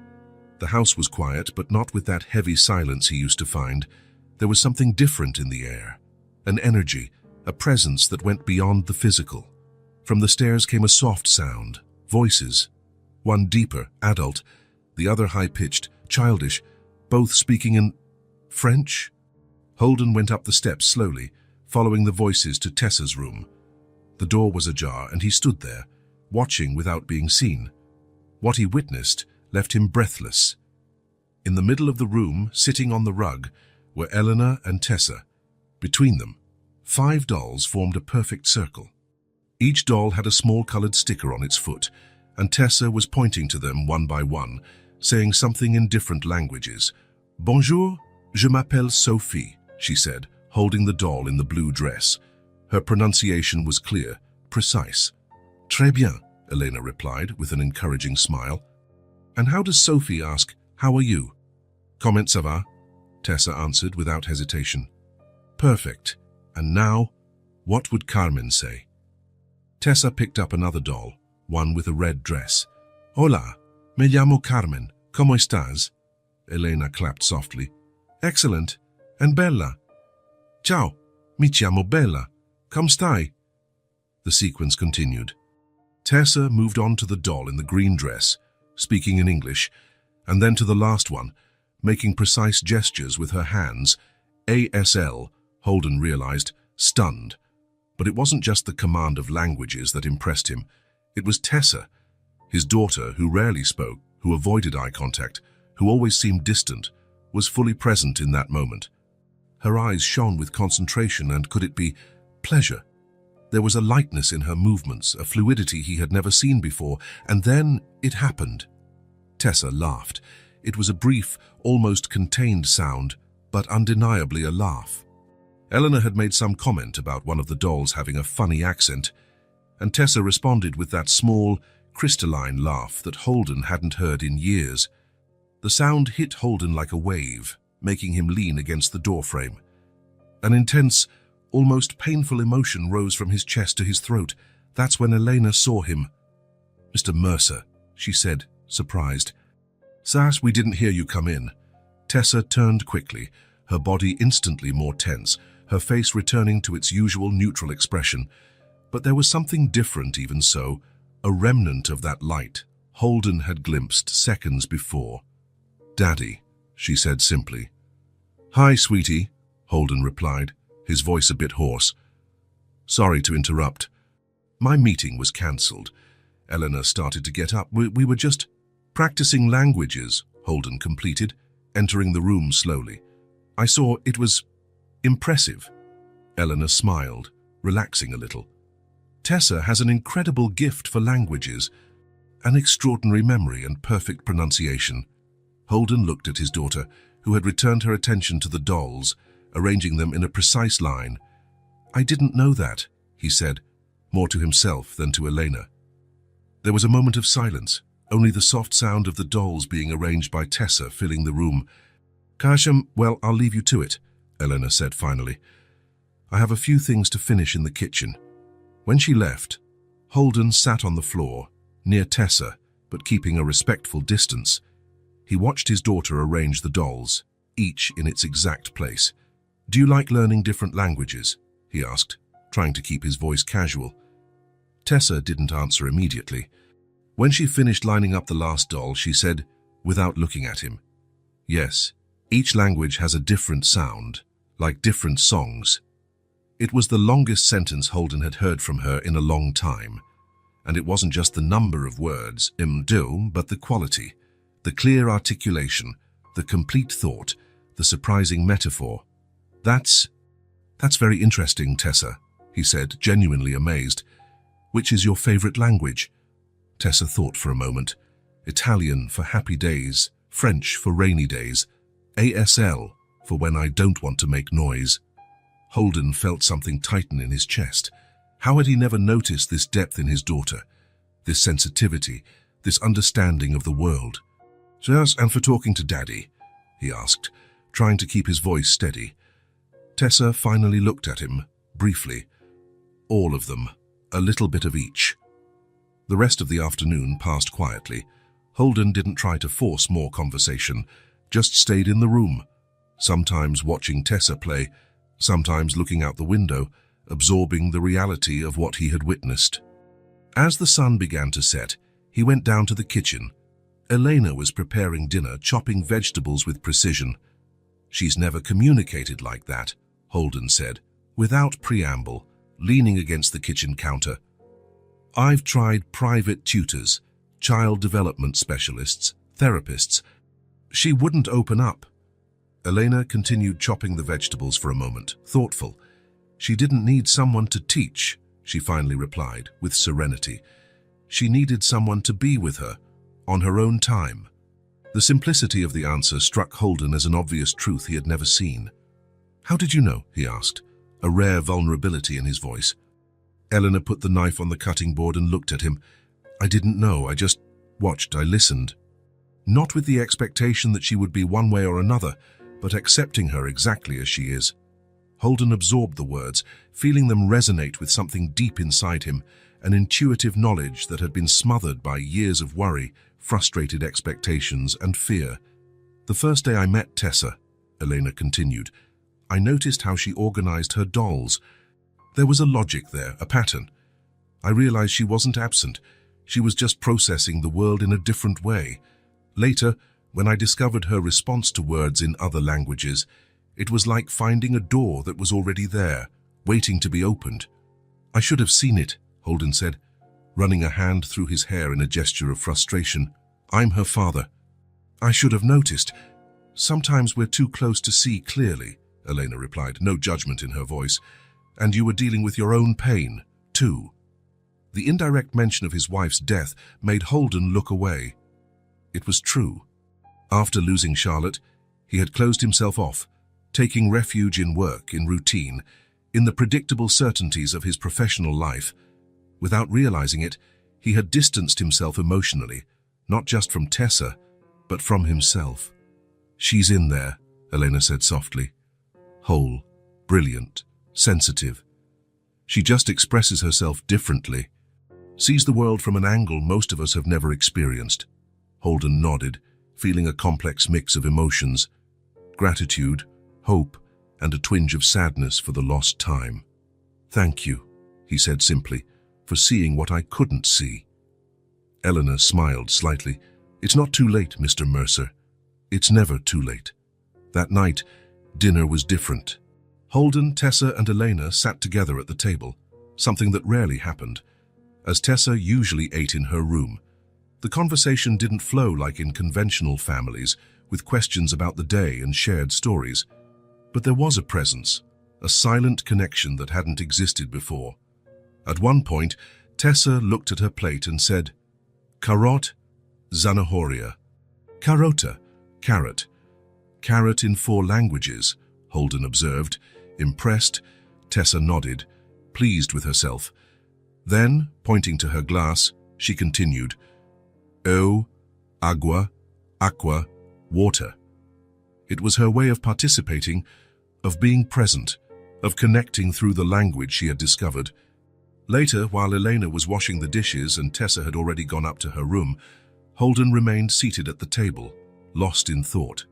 The house was quiet, but not with that heavy silence he used to find. There was something different in the air, an energy, a presence that went beyond the physical. From the stairs came a soft sound, voices, one deeper, adult, the other high-pitched, childish, both speaking in French. Holden went up the steps slowly, following the voices to Tessa's room. The door was ajar, and he stood there, watching without being seen. What he witnessed left him breathless. In the middle of the room, sitting on the rug, were Eleanor and Tessa. Between them, 5 dolls formed a perfect circle. Each doll had a small colored sticker on its foot, and Tessa was pointing to them one by one, saying something in different languages. "Bonjour, je m'appelle Sophie," she said, holding the doll in the blue dress. Her pronunciation was clear, precise. "Très bien," Elena replied with an encouraging smile. "And how does Sophie ask, 'How are you?'" "Comment ça va?" Tessa answered without hesitation. "Perfect. And now, what would Carmen say?" Tessa picked up another doll, one with a red dress. "Hola, me llamo Carmen. ¿Cómo estás?" Elena clapped softly. "Excellent. And Bella?" "Ciao, mi chiamo Bella. Come stai?" The sequence continued. Tessa moved on to the doll in the green dress, speaking in English, and then to the last one, making precise gestures with her hands. ASL, Holden realized, stunned. But it wasn't just the command of languages that impressed him. It was Tessa, his daughter, who rarely spoke, who avoided eye contact, who always seemed distant, was fully present in that moment. Her eyes shone with concentration, and could it be pleasure? There was a lightness in her movements, a fluidity he had never seen before, and then it happened. Tessa laughed. It was a brief, almost contained sound, but undeniably a laugh. Eleanor had made some comment about one of the dolls having a funny accent, and Tessa responded with that small, crystalline laugh that Holden hadn't heard in years. The sound hit Holden like a wave, making him lean against the doorframe. An intense, almost painful emotion rose from his chest to his throat. That's when Elena saw him. "Mr. Mercer," she said, surprised. "Sass, we didn't hear you come in." Tessa turned quickly, her body instantly more tense, her face returning to its usual neutral expression. But there was something different even so, a remnant of that light Holden had glimpsed seconds before. "Daddy," she said simply. "Hi, sweetie," Holden replied, his voice a bit hoarse. "Sorry to interrupt. My meeting was cancelled." Eleanor started to get up. We were just practicing languages," Holden completed, entering the room slowly. "I saw it was impressive." Eleanor smiled, relaxing a little. "Tessa has an incredible gift for languages, an extraordinary memory and perfect pronunciation." Holden looked at his daughter, who had returned her attention to the dolls, arranging them in a precise line. "I didn't know that," he said, more to himself than to Elena. There was a moment of silence, only the soft sound of the dolls being arranged by Tessa filling the room. "Kasham, well, I'll leave you to it," Elena said finally. "I have a few things to finish in the kitchen." When she left, Holden sat on the floor, near Tessa, but keeping a respectful distance. He watched his daughter arrange the dolls, each in its exact place. "Do you like learning different languages?" he asked, trying to keep his voice casual. Tessa didn't answer immediately. When she finished lining up the last doll, she said, without looking at him, "Yes, each language has a different sound, like different songs." It was the longest sentence Holden had heard from her in a long time. And it wasn't just the number of words, but the quality, the clear articulation, the complete thought, the surprising metaphor. That's very interesting, Tessa," he said, genuinely amazed. "Which is your favorite language?" Tessa thought for a moment. "Italian for happy days, French for rainy days, ASL for when I don't want to make noise." Holden felt something tighten in his chest. How had he never noticed this depth in his daughter, this sensitivity, this understanding of the world? "Yes, and for talking to Daddy?" he asked, trying to keep his voice steady. Tessa finally looked at him, briefly. "All of them, a little bit of each." The rest of the afternoon passed quietly. Holden didn't try to force more conversation, just stayed in the room, sometimes watching Tessa play, sometimes looking out the window, absorbing the reality of what he had witnessed. As the sun began to set, he went down to the kitchen. Elena was preparing dinner, chopping vegetables with precision. "She's never communicated like that," Holden said, without preamble, leaning against the kitchen counter. "I've tried private tutors, child development specialists, therapists. She wouldn't open up." Elena continued chopping the vegetables for a moment, thoughtful. "She didn't need someone to teach," she finally replied, with serenity. "She needed someone to be with her, on her own time." The simplicity of the answer struck Holden as an obvious truth he had never seen. "How did you know?" he asked, a rare vulnerability in his voice. Eleanor put the knife on the cutting board and looked at him. "I didn't know, I just watched, I listened." Not with the expectation that she would be one way or another, but accepting her exactly as she is. Holden absorbed the words, feeling them resonate with something deep inside him, an intuitive knowledge that had been smothered by years of worry, frustrated expectations, and fear. "The first day I met Tessa," Elena continued, "I noticed how she organized her dolls. There was a logic there, a pattern. I realized she wasn't absent. She was just processing the world in a different way. Later, when I discovered her response to words in other languages, it was like finding a door that was already there, waiting to be opened." "I should have seen it," Holden said, running a hand through his hair in a gesture of frustration. "I'm her father. I should have noticed." "Sometimes we're too close to see clearly," Elena replied, no judgment in her voice. "And you were dealing with your own pain, too." The indirect mention of his wife's death made Holden look away. It was true. After losing Charlotte, he had closed himself off, taking refuge in work, in routine, in the predictable certainties of his professional life. Without realizing it, he had distanced himself emotionally, not just from Tessa, but from himself. "She's in there," Elena said softly. "Whole, brilliant, sensitive. She just expresses herself differently. Sees the world from an angle most of us have never experienced." Holden nodded, feeling a complex mix of emotions: gratitude, hope, and a twinge of sadness for the lost time. "Thank you," he said simply, "for seeing what I couldn't see." Eleanor smiled slightly. "It's not too late, Mr. Mercer. It's never too late." That night, dinner was different. Holden, Tessa, and Elena sat together at the table, something that rarely happened, as Tessa usually ate in her room. The conversation didn't flow like in conventional families, with questions about the day and shared stories. But there was a presence, a silent connection that hadn't existed before. At one point, Tessa looked at her plate and said, "Carrot, zanahoria." "Carota, carrot." "Carrot in 4 languages," Holden observed. Impressed, Tessa nodded, pleased with herself. Then, pointing to her glass, she continued, "O, agua, aqua, water." It was her way of participating, of being present, of connecting through the language she had discovered. Later, while Elena was washing the dishes and Tessa had already gone up to her room, Holden remained seated at the table, lost in thought.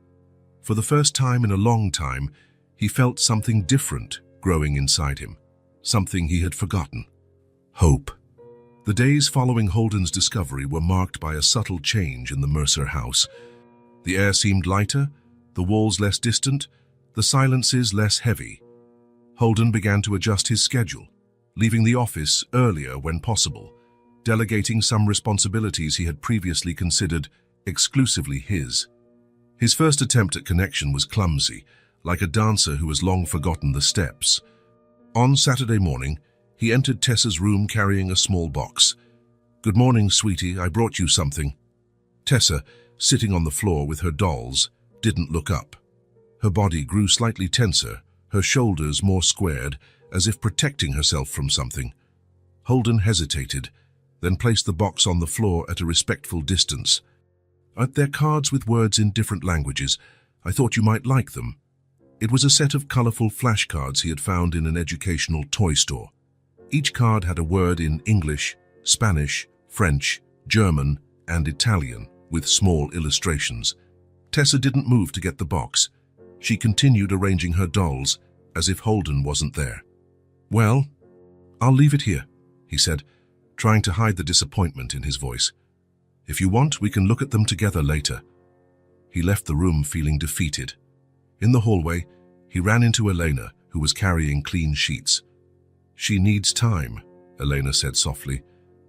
For the first time in a long time, he felt something different growing inside him, something he had forgotten: hope. The days following Holden's discovery were marked by a subtle change in the Mercer house. The air seemed lighter, the walls less distant, the silences less heavy. Holden began to adjust his schedule, leaving the office earlier when possible, delegating some responsibilities he had previously considered exclusively his. His first attempt at connection was clumsy, like a dancer who has long forgotten the steps. On Saturday morning, he entered Tessa's room carrying a small box. "Good morning, sweetie, I brought you something." Tessa, sitting on the floor with her dolls, didn't look up. Her body grew slightly tenser, her shoulders more squared, as if protecting herself from something. Holden hesitated, then placed the box on the floor at a respectful distance. "They're cards with words in different languages. I thought you might like them." It was a set of colorful flashcards he had found in an educational toy store. Each card had a word in English, Spanish, French, German, and Italian, with small illustrations. Tessa didn't move to get the box. She continued arranging her dolls, as if Holden wasn't there. "Well, I'll leave it here," he said, trying to hide the disappointment in his voice. "If you want, we can look at them together later." He left the room feeling defeated. In the hallway, he ran into Elena, who was carrying clean sheets. "She needs time," Elena said softly.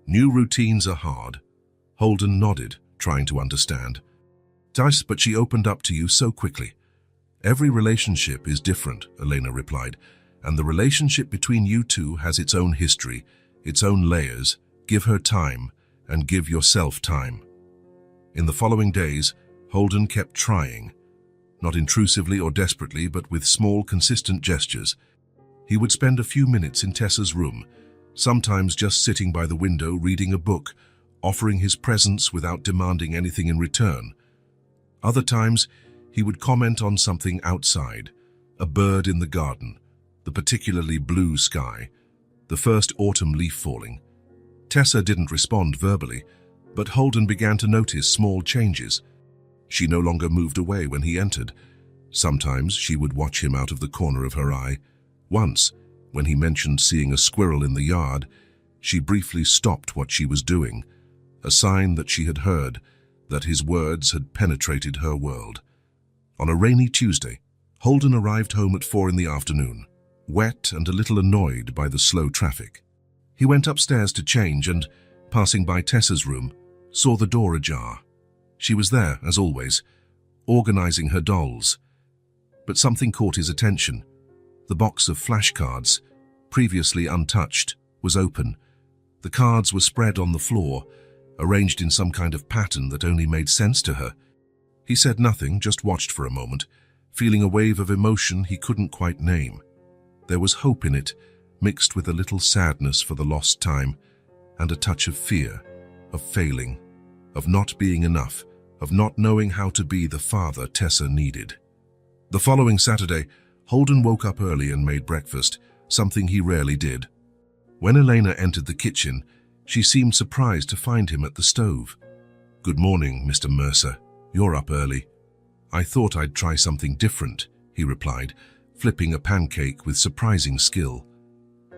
"New routines are hard." Holden nodded, trying to understand. "But she opened up to you so quickly." "Every relationship is different," Elena replied, "and the relationship between you two has its own history, its own layers. Give her time, and give yourself time." In the following days, Holden kept trying, not intrusively or desperately, but with small, consistent gestures. He would spend a few minutes in Tessa's room, sometimes just sitting by the window reading a book, offering his presence without demanding anything in return. Other times, he would comment on something outside, a bird in the garden, the particularly blue sky, the first autumn leaf falling. Tessa didn't respond verbally, but Holden began to notice small changes. She no longer moved away when he entered. Sometimes she would watch him out of the corner of her eye. Once, when he mentioned seeing a squirrel in the yard, she briefly stopped what she was doing, a sign that she had heard, that his words had penetrated her world. On a rainy Tuesday, Holden arrived home at 4 in the afternoon, wet and a little annoyed by the slow traffic. He went upstairs to change and, passing by Tessa's room, saw the door ajar. She was there, as always, organizing her dolls. But something caught his attention. The box of flashcards, previously untouched, was open. The cards were spread on the floor, arranged in some kind of pattern that only made sense to her. He said nothing, just watched for a moment, feeling a wave of emotion he couldn't quite name. There was hope in it, mixed with a little sadness for the lost time, and a touch of fear, of failing, of not being enough, of not knowing how to be the father Tessa needed. The following Saturday, Holden woke up early and made breakfast, something he rarely did. When Elena entered the kitchen, she seemed surprised to find him at the stove. "Good morning, Mr. Mercer. You're up early." "I thought I'd try something different," he replied, flipping a pancake with surprising skill.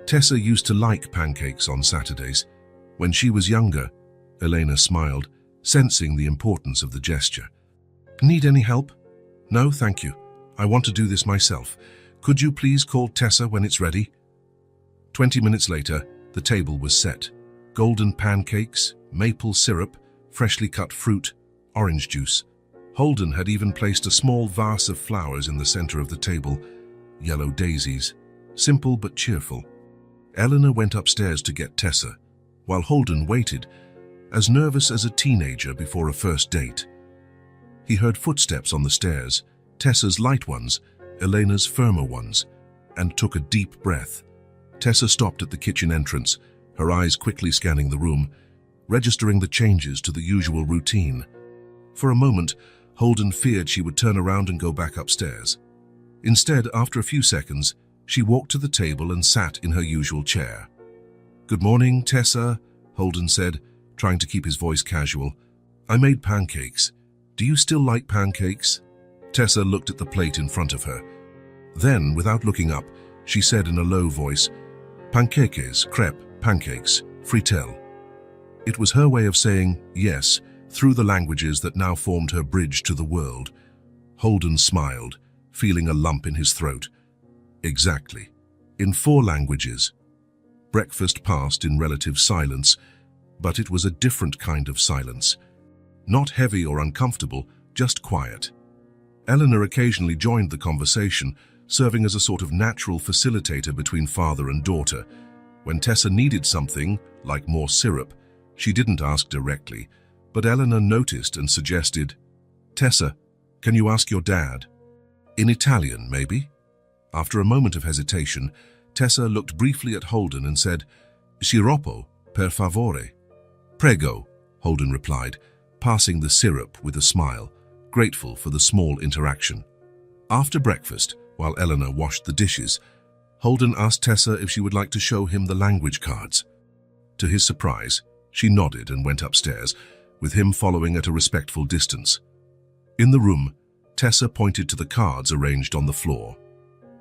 Tessa used to like pancakes on Saturdays. When she was younger, Elena smiled, sensing the importance of the gesture. "Need any help?" "No, thank you. I want to do this myself. Could you please call Tessa when it's ready?" 20 minutes later, the table was set. Golden pancakes, maple syrup, freshly cut fruit, orange juice. Holden had even placed a small vase of flowers in the center of the table, yellow daisies, simple but cheerful. Eleanor went upstairs to get Tessa, while Holden waited, as nervous as a teenager before a first date. He heard footsteps on the stairs, Tessa's light ones, Elena's firmer ones, and took a deep breath. Tessa stopped at the kitchen entrance, her eyes quickly scanning the room, registering the changes to the usual routine. For a moment, Holden feared she would turn around and go back upstairs. Instead, after a few seconds, she walked to the table and sat in her usual chair. "Good morning, Tessa," Holden said, trying to keep his voice casual. "I made pancakes. Do you still like pancakes?" Tessa looked at the plate in front of her. Then, without looking up, she said in a low voice, "Pancakes, crepe, pancakes, fritel." It was her way of saying yes, through the languages that now formed her bridge to the world. Holden smiled, feeling a lump in his throat. Exactly. In 4 languages. Breakfast passed in relative silence, but it was a different kind of silence. Not heavy or uncomfortable, just quiet. Eleanor occasionally joined the conversation, serving as a sort of natural facilitator between father and daughter. When Tessa needed something, like more syrup, she didn't ask directly, but Eleanor noticed and suggested, "Tessa, can you ask your dad?" In Italian, maybe? After a moment of hesitation, Tessa looked briefly at Holden and said, "Sciroppo, per favore." "Prego," Holden replied, passing the syrup with a smile, grateful for the small interaction. After breakfast, while Eleanor washed the dishes, Holden asked Tessa if she would like to show him the language cards. To his surprise, she nodded and went upstairs, with him following at a respectful distance. In the room, Tessa pointed to the cards arranged on the floor.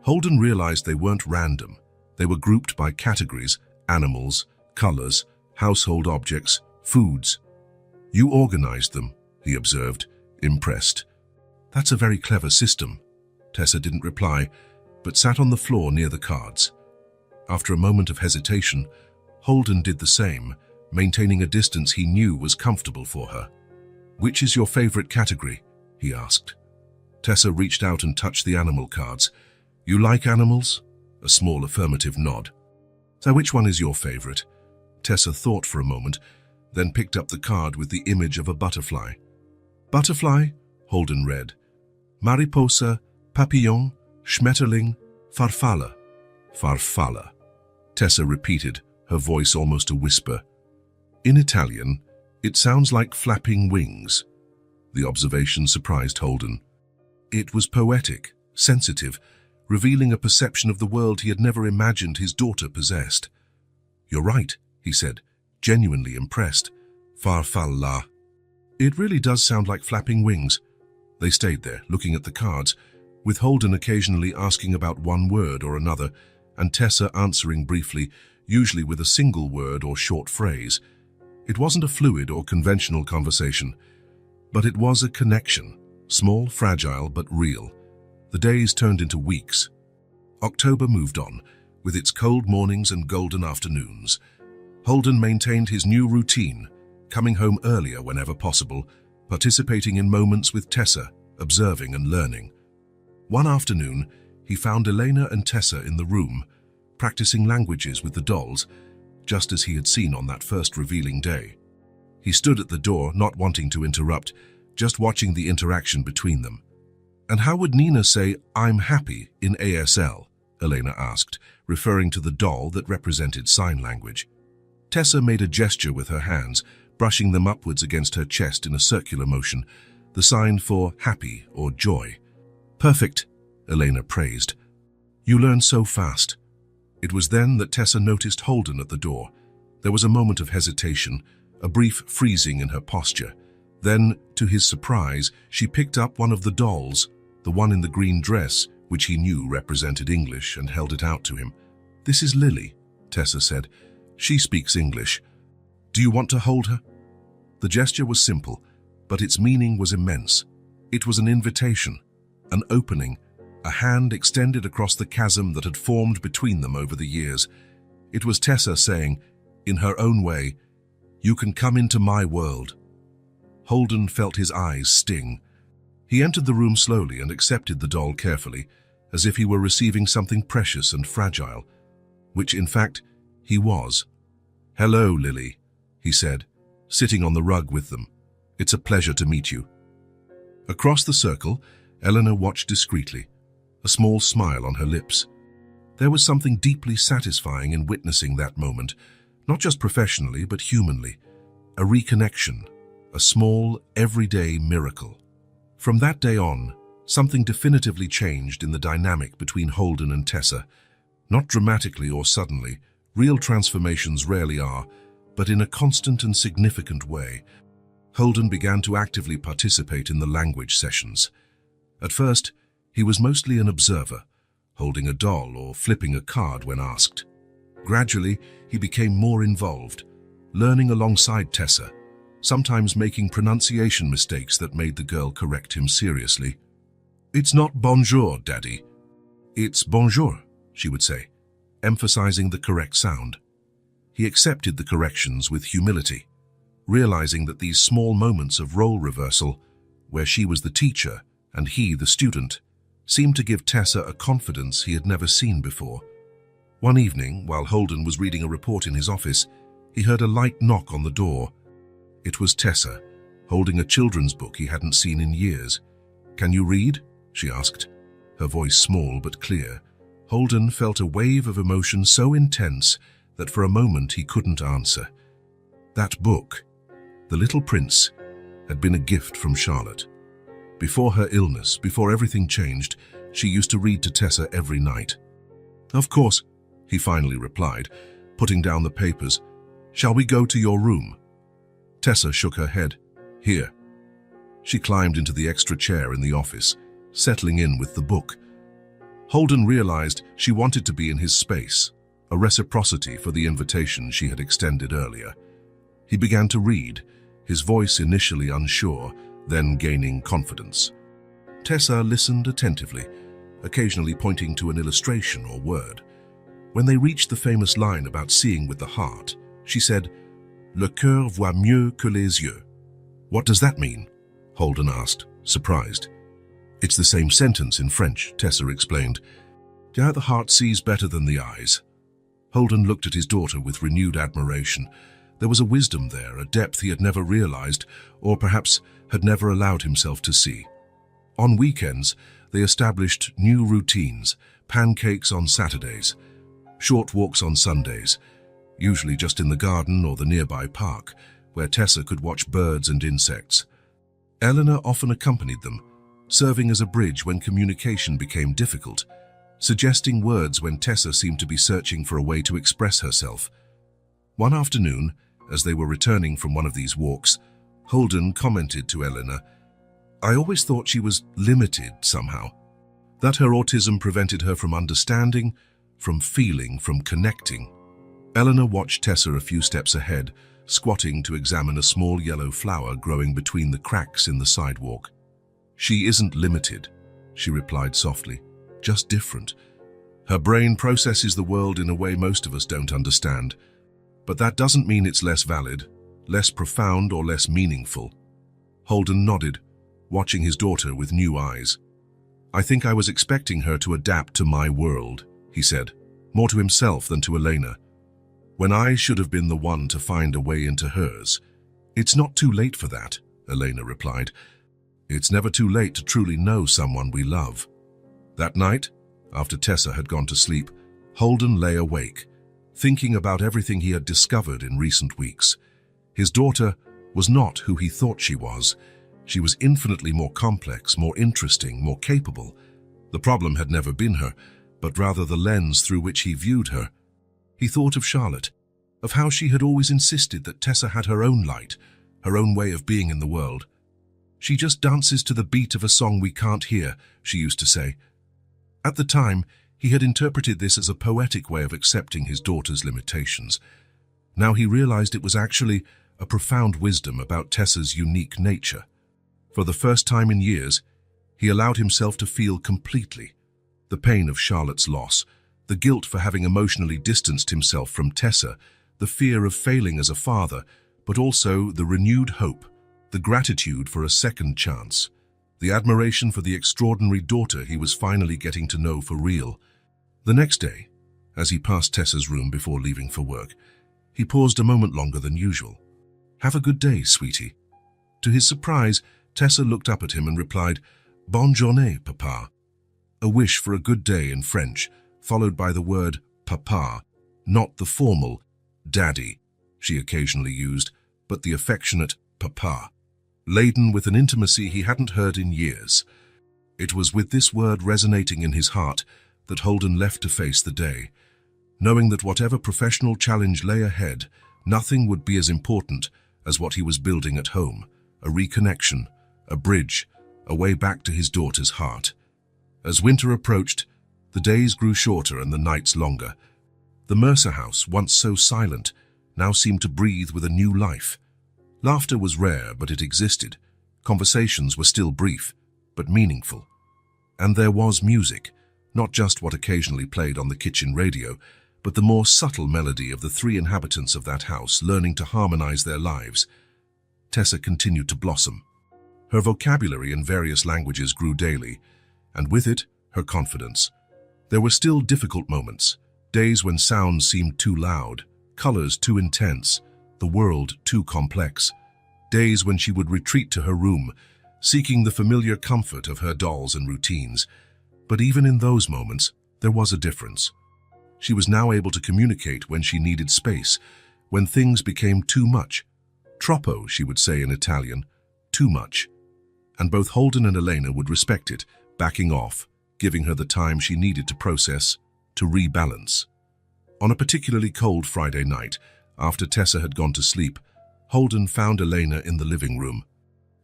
Holden realized they weren't random. They were grouped by categories: animals, colors, household objects, foods. "You organized them," he observed, impressed. "That's a very clever system." Tessa didn't reply, but sat on the floor near the cards. After a moment of hesitation, Holden did the same, maintaining a distance he knew was comfortable for her. "Which is your favorite category?" he asked. Tessa reached out and touched the animal cards. "You like animals?" A small affirmative nod. "So which one is your favorite?" Tessa thought for a moment, then picked up the card with the image of a butterfly. "Butterfly?" Holden read. "Mariposa, papillon, Schmetterling, farfalla." "Farfalla," Tessa repeated, her voice almost a whisper. "In Italian, it sounds like flapping wings." The observation surprised Holden. It was poetic, sensitive, revealing a perception of the world he had never imagined his daughter possessed. "You're right," he said, genuinely impressed. "Farfalla. It really does sound like flapping wings." They stayed there, looking at the cards, with Holden occasionally asking about one word or another, and Tessa answering briefly, usually with a single word or short phrase. It wasn't a fluid or conventional conversation, but it was a connection, small, fragile, but real. The days turned into weeks. October moved on, with its cold mornings and golden afternoons. Holden maintained his new routine, coming home earlier whenever possible, participating in moments with Tessa, observing and learning. One afternoon, he found Elena and Tessa in the room, practicing languages with the dolls, just as he had seen on that first revealing day. He stood at the door, not wanting to interrupt, just watching the interaction between them. And how would Nina say, "I'm happy" in ASL? Elena asked, referring to the doll that represented sign language. Tessa made a gesture with her hands, brushing them upwards against her chest in a circular motion, the sign for happy or joy. "Perfect," Elena praised. "You learn so fast." It was then that Tessa noticed Holden at the door. There was a moment of hesitation, a brief freezing in her posture. Then, to his surprise, she picked up one of the dolls, the one in the green dress, which he knew represented English, and held it out to him. "This is Lily," Tessa said. "She speaks English. Do you want to hold her?" The gesture was simple, but its meaning was immense. It was an invitation, an opening, a hand extended across the chasm that had formed between them over the years. It was Tessa saying, in her own way, "You can come into my world." Holden felt his eyes sting. He entered the room slowly and accepted the doll carefully, as if he were receiving something precious and fragile, which in fact he was. "Hello, Lily," he said, sitting on the rug with them. "It's a pleasure to meet you." Across the circle, Eleanor watched discreetly, a small smile on her lips. There was something deeply satisfying in witnessing that moment, not just professionally but humanly, a reconnection, a small, everyday miracle. From that day on, something definitively changed in the dynamic between Holden and Tessa. Not dramatically or suddenly, real transformations rarely are, but in a constant and significant way. Holden began to actively participate in the language sessions. At first, he was mostly an observer, holding a doll or flipping a card when asked. Gradually, he became more involved, learning alongside Tessa, sometimes making pronunciation mistakes that made the girl correct him seriously. "It's not bonjour, Daddy. It's bonjour," she would say, emphasizing the correct sound. He accepted the corrections with humility, realizing that these small moments of role reversal, where she was the teacher and he the student, seemed to give Tessa a confidence he had never seen before. One evening, while Holden was reading a report in his office, he heard a light knock on the door. It was Tessa, holding a children's book he hadn't seen in years. "Can you read?" she asked, her voice small but clear. Holden felt a wave of emotion so intense that for a moment he couldn't answer. That book, The Little Prince, had been a gift from Charlotte. Before her illness, before everything changed, she used to read to Tessa every night. "Of course," he finally replied, putting down the papers. "Shall we go to your room?" Tessa shook her head. "Here." She climbed into the extra chair in the office, settling in with the book. Holden realized she wanted to be in his space, a reciprocity for the invitation she had extended earlier. He began to read, his voice initially unsure, then gaining confidence. Tessa listened attentively, occasionally pointing to an illustration or word. When they reached the famous line about seeing with the heart, she said, "Le cœur voit mieux que les yeux." "What does that mean?" Holden asked, surprised. "It's the same sentence in French," Tessa explained. "Yeah, the heart sees better than the eyes." Holden looked at his daughter with renewed admiration. There was a wisdom there, a depth he had never realized, or perhaps had never allowed himself to see. On weekends, they established new routines, pancakes on Saturdays, short walks on Sundays, usually just in the garden or the nearby park, where Tessa could watch birds and insects. Eleanor often accompanied them, serving as a bridge when communication became difficult, suggesting words when Tessa seemed to be searching for a way to express herself. One afternoon, as they were returning from one of these walks, Holden commented to Eleanor, "I always thought she was limited somehow, that her autism prevented her from understanding, from feeling, from connecting." Eleanor watched Tessa a few steps ahead, squatting to examine a small yellow flower growing between the cracks in the sidewalk. "She isn't limited," she replied softly, "just different. Her brain processes the world in a way most of us don't understand. But that doesn't mean it's less valid, less profound, or less meaningful." Holden nodded, watching his daughter with new eyes. "I think I was expecting her to adapt to my world," he said, more to himself than to Elena, "when I should have been the one to find a way into hers." "It's not too late for that," Elena replied. It's never too late to truly know someone we love. That night, after Tessa had gone to sleep, Holden lay awake, thinking about everything he had discovered in recent weeks. His daughter was not who he thought she was. She was infinitely more complex, more interesting, more capable. The problem had never been her, but rather the lens through which he viewed her. He thought of Charlotte, of how she had always insisted that Tessa had her own light, her own way of being in the world. "She just dances to the beat of a song we can't hear," she used to say. At the time, he had interpreted this as a poetic way of accepting his daughter's limitations. Now he realized it was actually a profound wisdom about Tessa's unique nature. For the first time in years, he allowed himself to feel completely the pain of Charlotte's loss, the guilt for having emotionally distanced himself from Tessa, the fear of failing as a father, but also the renewed hope, the gratitude for a second chance, the admiration for the extraordinary daughter he was finally getting to know for real. The next day, as he passed Tessa's room before leaving for work, he paused a moment longer than usual. "Have a good day, sweetie." To his surprise, Tessa looked up at him and replied, "Bonne journée, papa." A wish for a good day in French, followed by the word papa, not the formal daddy she occasionally used, but the affectionate papa, laden with an intimacy he hadn't heard in years. It was with this word resonating in his heart that Holden left to face the day, knowing that whatever professional challenge lay ahead, nothing would be as important as what he was building at home, a reconnection, a bridge, a way back to his daughter's heart. As winter approached, the days grew shorter and the nights longer. The Mercer house, once so silent, now seemed to breathe with a new life. Laughter was rare, but it existed. Conversations were still brief, but meaningful. And there was music, not just what occasionally played on the kitchen radio, but the more subtle melody of the three inhabitants of that house learning to harmonize their lives. Tessa continued to blossom. Her vocabulary in various languages grew daily, and with it, her confidence. There were still difficult moments, days when sounds seemed too loud, colors too intense, the world too complex. Days when she would retreat to her room, seeking the familiar comfort of her dolls and routines. But even in those moments, there was a difference. She was now able to communicate when she needed space, when things became too much. Troppo, she would say in Italian, too much. And both Holden and Elena would respect it, backing off, giving her the time she needed to process, to rebalance. On a particularly cold Friday night, after Tessa had gone to sleep, Holden found Elena in the living room.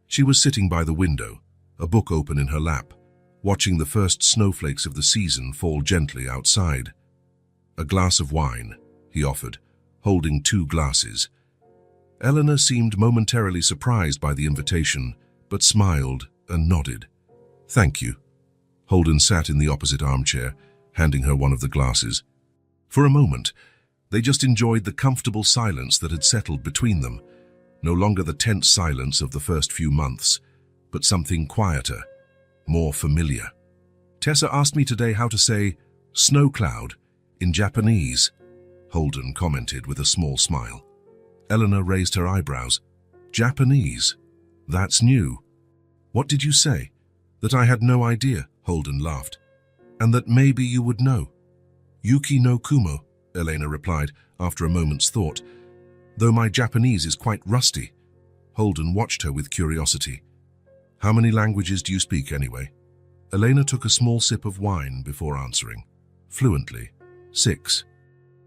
She was sitting by the window, a book open in her lap, watching the first snowflakes of the season fall gently outside. "A glass of wine," he offered, holding 2 glasses. Eleanor seemed momentarily surprised by the invitation, but smiled and nodded. "Thank you." Holden sat in the opposite armchair, handing her one of the glasses. For a moment, they just enjoyed the comfortable silence that had settled between them. No longer the tense silence of the first few months, but something quieter, more familiar. "Tessa asked me today how to say snow cloud in Japanese," Holden commented with a small smile. Eleanor raised her eyebrows. "Japanese? That's new. What did you say?" "That I had no idea," Holden laughed. "And that maybe you would know." "Yuki no Kumo," Elena replied after a moment's thought. "Though my Japanese is quite rusty." Holden watched her with curiosity. "How many languages do you speak anyway?" Elena took a small sip of wine before answering. Fluently. 6.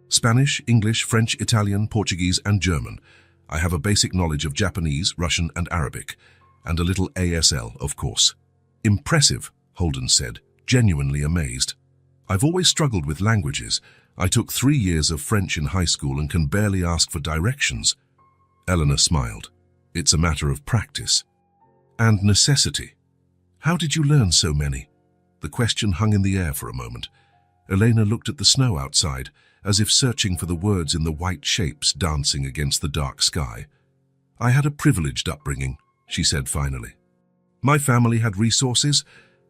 "Spanish, English, French, Italian, Portuguese, and German. I have a basic knowledge of Japanese, Russian, and Arabic, and a little ASL, of course." "Impressive," Holden said, genuinely amazed. "I've always struggled with languages. I took 3 years of French in high school and can barely ask for directions." Eleanor smiled. "It's a matter of practice. And necessity. How did you learn so many?" The question hung in the air for a moment. Elena looked at the snow outside, as if searching for the words in the white shapes dancing against the dark sky. "I had a privileged upbringing," she said finally. "My family had resources."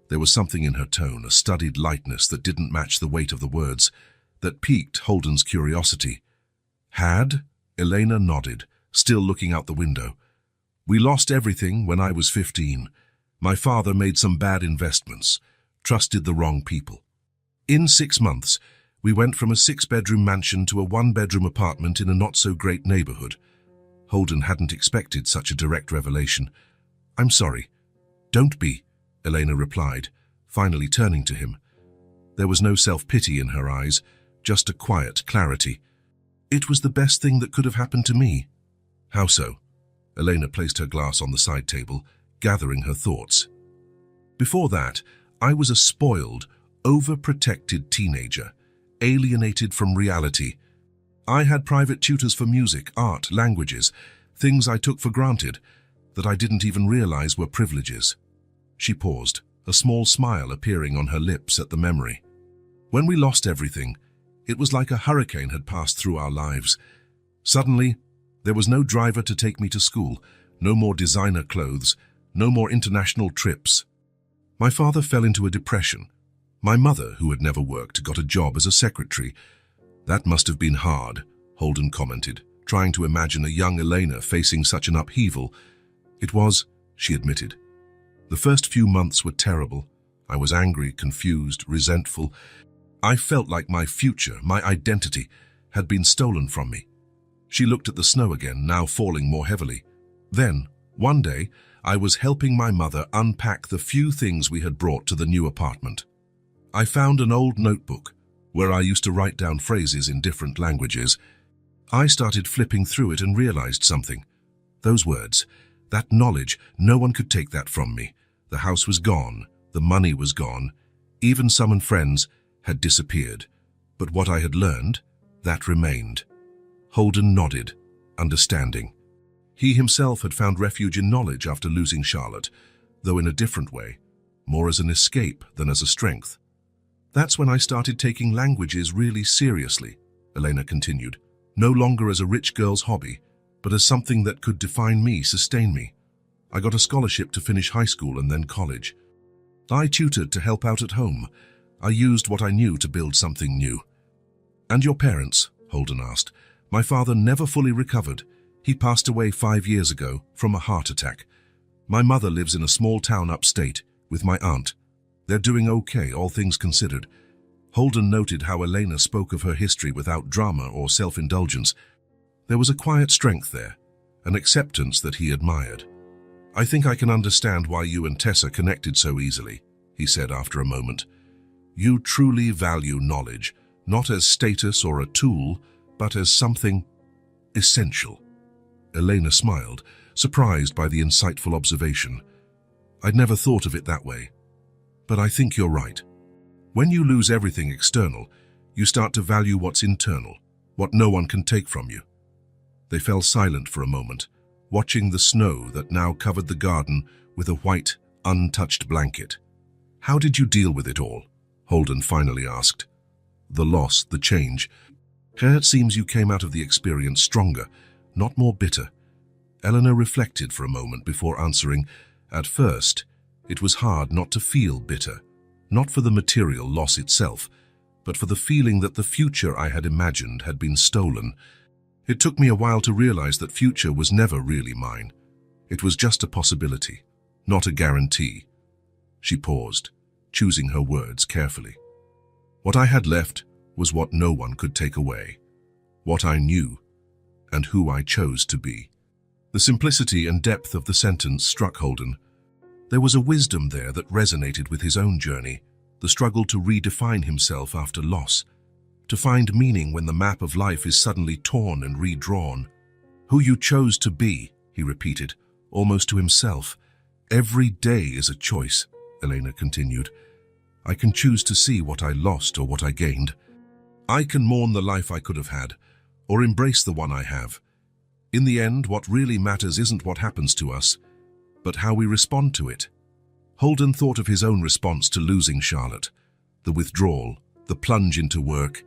There was something in her tone, a studied lightness that didn't match the weight of the words, that piqued Holden's curiosity. "Had?" Elena nodded, still looking out the window. "We lost everything when I was 15. My father made some bad investments, trusted the wrong people. In 6 months, we went from a 6-bedroom mansion to a 1-bedroom apartment in a not-so-great neighborhood. Holden hadn't expected such a direct revelation. "I'm sorry." "Don't be," Elena replied, finally turning to him. There was no self-pity in her eyes, just a quiet clarity. "It was the best thing that could have happened to me." "How so?" Elena placed her glass on the side table, gathering her thoughts. "Before that, I was a spoiled, overprotected teenager, alienated from reality. I had private tutors for music, art, languages, things I took for granted that I didn't even realize were privileges." She paused, a small smile appearing on her lips at the memory. "When we lost everything, it was like a hurricane had passed through our lives. Suddenly, there was no driver to take me to school, no more designer clothes, no more international trips. My father fell into a depression. My mother, who had never worked, got a job as a secretary. That must have been hard," Holden commented, trying to imagine a young Elena facing such an upheaval. "It was," she admitted. "The first few months were terrible. I was angry, confused, resentful. I felt like my future, my identity, had been stolen from me." She looked at the snow again, now falling more heavily. "Then, one day, I was helping my mother unpack the few things we had brought to the new apartment. I found an old notebook where I used to write down phrases in different languages. I started flipping through it and realized something. Those words, that knowledge, no one could take that from me. The house was gone, the money was gone, even some friends had disappeared. But what I had learned, that remained." Holden nodded, understanding. He himself had found refuge in knowledge after losing Charlotte, though in a different way, more as an escape than as a strength. "That's when I started taking languages really seriously," Elena continued, "no longer as a rich girl's hobby, but as something that could define me, sustain me. I got a scholarship to finish high school and then college. I tutored to help out at home. I used what I knew to build something new." "And your parents?" Holden asked. "My father never fully recovered. He passed away 5 years ago from a heart attack. My mother lives in a small town upstate with my aunt. They're doing okay, all things considered." Holden noted how Elena spoke of her history without drama or self-indulgence. There was a quiet strength there, an acceptance that he admired. "I think I can understand why you and Tessa connected so easily," he said after a moment. "You truly value knowledge, not as status or a tool, but as something essential." Elena smiled, surprised by the insightful observation. "I'd never thought of it that way. But I think you're right. When you lose everything external, you start to value what's internal, what no one can take from you." They fell silent for a moment, watching the snow that now covered the garden with a white, untouched blanket. "How did you deal with it all?" Holden finally asked. "The loss, the change. It seems you came out of the experience stronger, not more bitter." Eleanor reflected for a moment before answering. "At first, it was hard not to feel bitter, not for the material loss itself, but for the feeling that the future I had imagined had been stolen. It took me a while to realize that future was never really mine. It was just a possibility, not a guarantee." She paused, choosing her words carefully. "What I had left was what no one could take away, what I knew, and who I chose to be." The simplicity and depth of the sentence struck Holden. There was a wisdom there that resonated with his own journey, the struggle to redefine himself after loss, to find meaning when the map of life is suddenly torn and redrawn. "Who you chose to be," he repeated, almost to himself. "Every day is a choice," Elena continued. "I can choose to see what I lost or what I gained. I can mourn the life I could have had, or embrace the one I have. In the end, what really matters isn't what happens to us, but how we respond to it." Holden thought of his own response to losing Charlotte, the withdrawal, the plunge into work,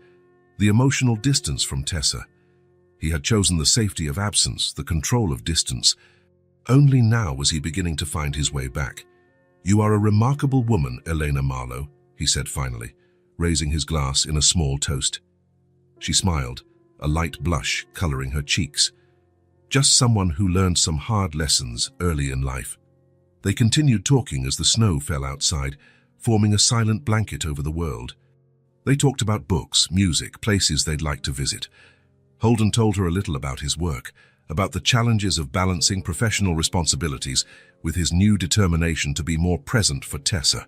the emotional distance from Tessa. He had chosen the safety of absence, the control of distance. Only now was he beginning to find his way back. "You are a remarkable woman, Elena Marlowe," he said finally, raising his glass in a small toast. She smiled, a light blush coloring her cheeks. "Just someone who learned some hard lessons early in life." They continued talking as the snow fell outside, forming a silent blanket over the world. They talked about books, music, places they'd like to visit. Holden told her a little about his work, about the challenges of balancing professional responsibilities with his new determination to be more present for Tessa.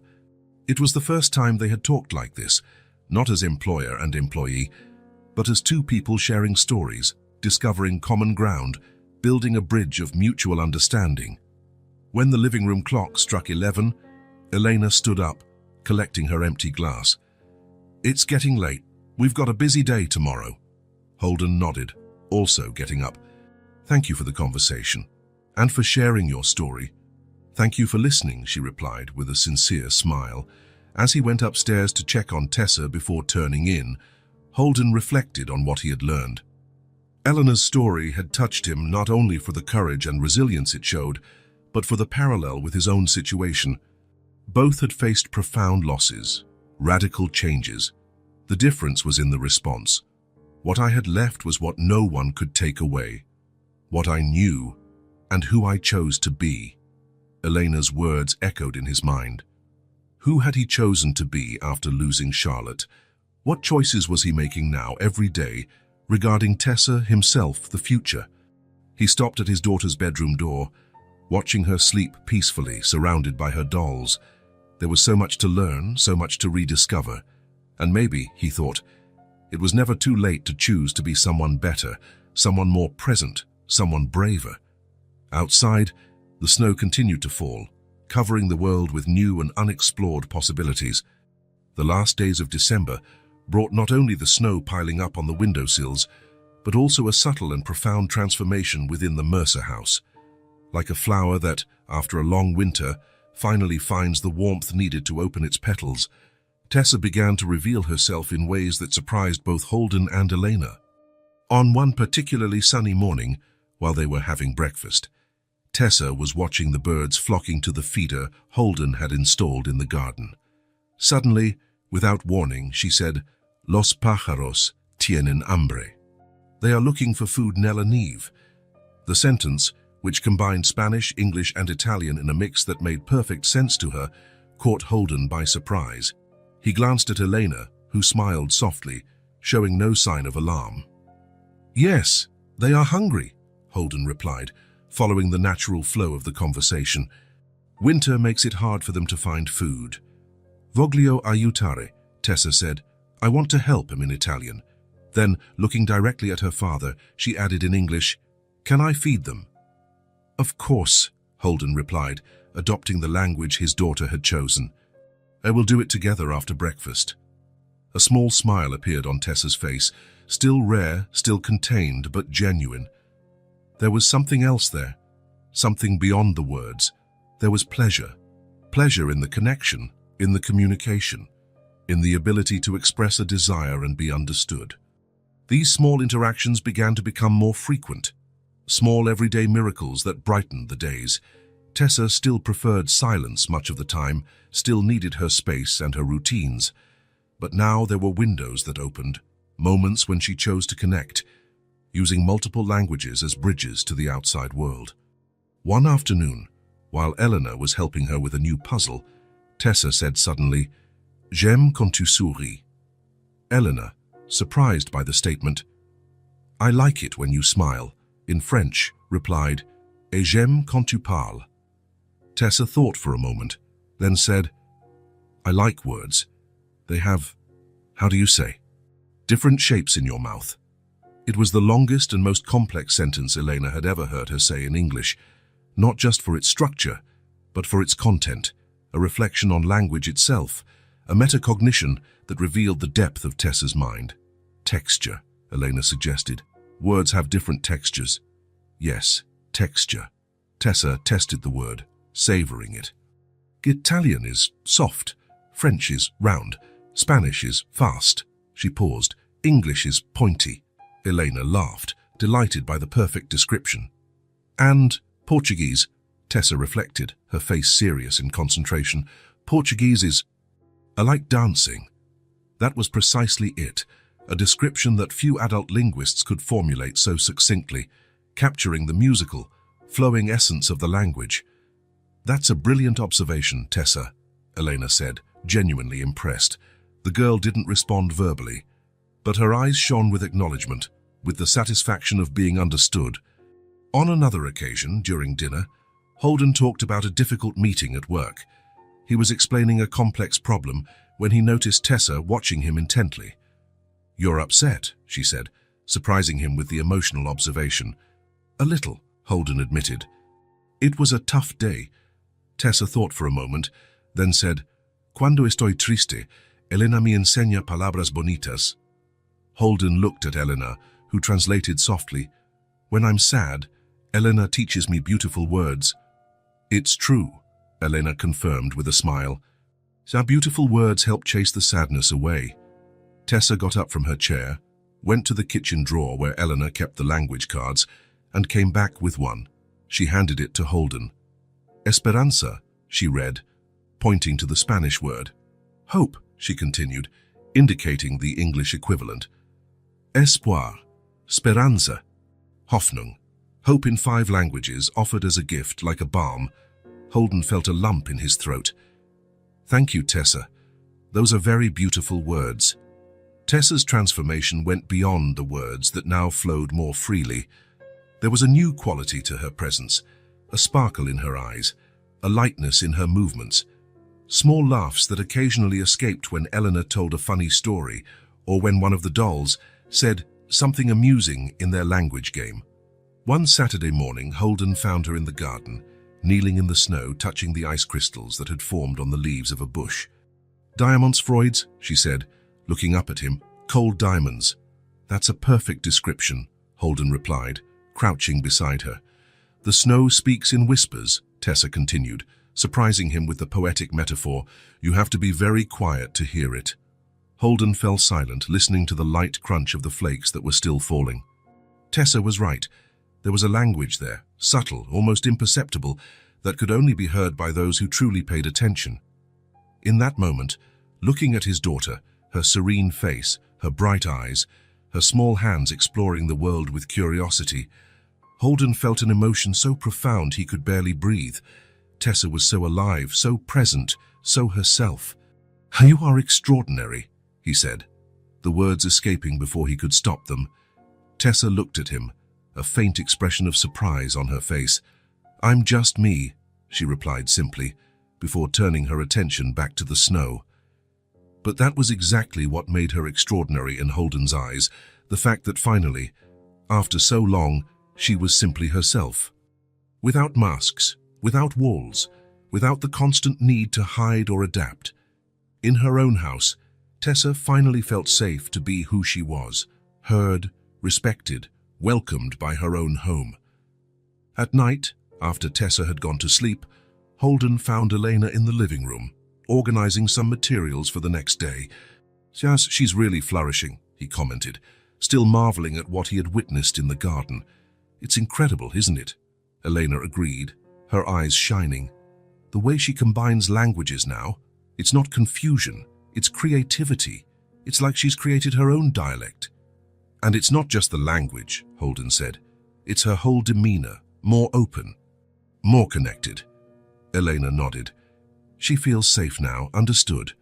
It was the first time they had talked like this, not as employer and employee, but as two people sharing stories, discovering common ground, building a bridge of mutual understanding. When the living room clock struck 11, Elena stood up, collecting her empty glass. "It's getting late. We've got a busy day tomorrow." Holden nodded, also getting up. "Thank you for the conversation, and for sharing your story." "Thank you for listening," she replied with a sincere smile. As he went upstairs to check on Tessa before turning in, Holden reflected on what he had learned. Eleanor's story had touched him not only for the courage and resilience it showed, but for the parallel with his own situation. Both had faced profound losses, radical changes. The difference was in the response. What I had left was what no one could take away. What I knew, and who I chose to be. Elena's words echoed in his mind. Who had he chosen to be after losing Charlotte? What choices was he making now, every day, regarding Tessa, himself, the future? He stopped at his daughter's bedroom door, watching her sleep peacefully, surrounded by her dolls. There was so much to learn, so much to rediscover. And maybe, he thought, it was never too late to choose to be someone better, someone more present, someone braver. Outside, the snow continued to fall, covering the world with new and unexplored possibilities. The last days of December brought not only the snow piling up on the windowsills, but also a subtle and profound transformation within the Mercer house. Like a flower that, after a long winter, finally finds the warmth needed to open its petals, Tessa began to reveal herself in ways that surprised both Holden and Elena. On one particularly sunny morning, while they were having breakfast, Tessa was watching the birds flocking to the feeder Holden had installed in the garden. Suddenly, without warning, she said, "Los pájaros tienen hambre." They are looking for food, Nella Neve. The sentence, which combined Spanish, English, and Italian in a mix that made perfect sense to her, caught Holden by surprise. He glanced at Elena, who smiled softly, showing no sign of alarm. "Yes, they are hungry," Holden replied, following the natural flow of the conversation. "Winter makes it hard for them to find food." "Voglio aiutare," Tessa said. "I want to help him," in Italian. Then, looking directly at her father, she added in English, "Can I feed them?" "Of course," Holden replied, adopting the language his daughter had chosen. "I will do it together after breakfast." A small smile appeared on Tessa's face, still rare, still contained, but genuine. There was something else there, something beyond the words. There was pleasure. Pleasure in the connection, in the communication, in the ability to express a desire and be understood. These small interactions began to become more frequent, small everyday miracles that brightened the days. Tessa still preferred silence much of the time, still needed her space and her routines. But now there were windows that opened, moments when she chose to connect, using multiple languages as bridges to the outside world. One afternoon, while Eleanor was helping her with a new puzzle, Tessa said suddenly, "J'aime quand tu souris." Eleanor, surprised by the statement, "I like it when you smile," in French, replied, "Et j'aime quand tu parles." Tessa thought for a moment, then said, "I like words. They have, how do you say, different shapes in your mouth." It was the longest and most complex sentence Elena had ever heard her say in English, not just for its structure, but for its content, a reflection on language itself, a metacognition that revealed the depth of Tessa's mind. "Texture," Elena suggested. "Words have different textures." "Yes, texture." Tessa tested the word, savoring it. "Italian is soft, French is round, Spanish is fast." She paused. "English is pointy." Elena laughed, delighted by the perfect description. "And Portuguese," Tessa reflected, her face serious in concentration. "Portuguese is, I like dancing." That was precisely it, a description that few adult linguists could formulate so succinctly, capturing the musical, flowing essence of the language. That's a brilliant observation, Tessa, Elena said, genuinely impressed. The girl didn't respond verbally, but her eyes shone with acknowledgement, with the satisfaction of being understood. On another occasion, during dinner, Holden talked about a difficult meeting at work. He was explaining a complex problem when he noticed Tessa watching him intently. "You're upset," she said, surprising him with the emotional observation. "A little," Holden admitted. "It was a tough day." Tessa thought for a moment, then said, "Cuando estoy triste, Elena me enseña palabras bonitas." Holden looked at Elena, who translated softly, "When I'm sad, Elena teaches me beautiful words." "It's true," Elena confirmed with a smile. "Our beautiful words help chase the sadness away." Tessa got up from her chair, went to the kitchen drawer where Elena kept the language cards, and came back with one. She handed it to Holden. "Esperanza," she read, pointing to the Spanish word. "Hope," she continued, indicating the English equivalent. "Espoir, speranza, Hoffnung." Hope in 5 languages, offered as a gift like a balm. Holden felt a lump in his throat. "Thank you, Tessa. Those are very beautiful words." Tessa's transformation went beyond the words that now flowed more freely. There was a new quality to her presence, a sparkle in her eyes, a lightness in her movements. Small laughs that occasionally escaped when Eleanor told a funny story or when one of the dolls said something amusing in their language game. One Saturday morning, Holden found her in the garden, kneeling in the snow, touching the ice crystals that had formed on the leaves of a bush. "Diamonds, Freud's," she said, looking up at him. "Cold diamonds." "That's a perfect description," Holden replied, crouching beside her. "The snow speaks in whispers," Tessa continued, surprising him with the poetic metaphor. "You have to be very quiet to hear it." Holden fell silent, listening to the light crunch of the flakes that were still falling. Tessa was right. There was a language there, subtle, almost imperceptible, that could only be heard by those who truly paid attention. In that moment, looking at his daughter, her serene face, her bright eyes, her small hands exploring the world with curiosity, Holden felt an emotion so profound he could barely breathe. Tessa was so alive, so present, so herself. "You are extraordinary," he said, the words escaping before he could stop them. Tessa looked at him, a faint expression of surprise on her face. "I'm just me," she replied simply, before turning her attention back to the snow. But that was exactly what made her extraordinary in Holden's eyes, the fact that finally, after so long, she was simply herself. Without masks, without walls, without the constant need to hide or adapt. In her own house, Tessa finally felt safe to be who she was, heard, respected, welcomed by her own home. At night, after Tessa had gone to sleep, Holden found Elena in the living room, organizing some materials for the next day. "Yes, she's really flourishing," he commented, still marveling at what he had witnessed in the garden. "It's incredible, isn't it?" Elena agreed, her eyes shining. "The way she combines languages now, it's not confusion, it's creativity. It's like she's created her own dialect." "And it's not just the language," Holden said. "It's her whole demeanor, more open, more connected." Elena nodded. "She feels safe now, understood."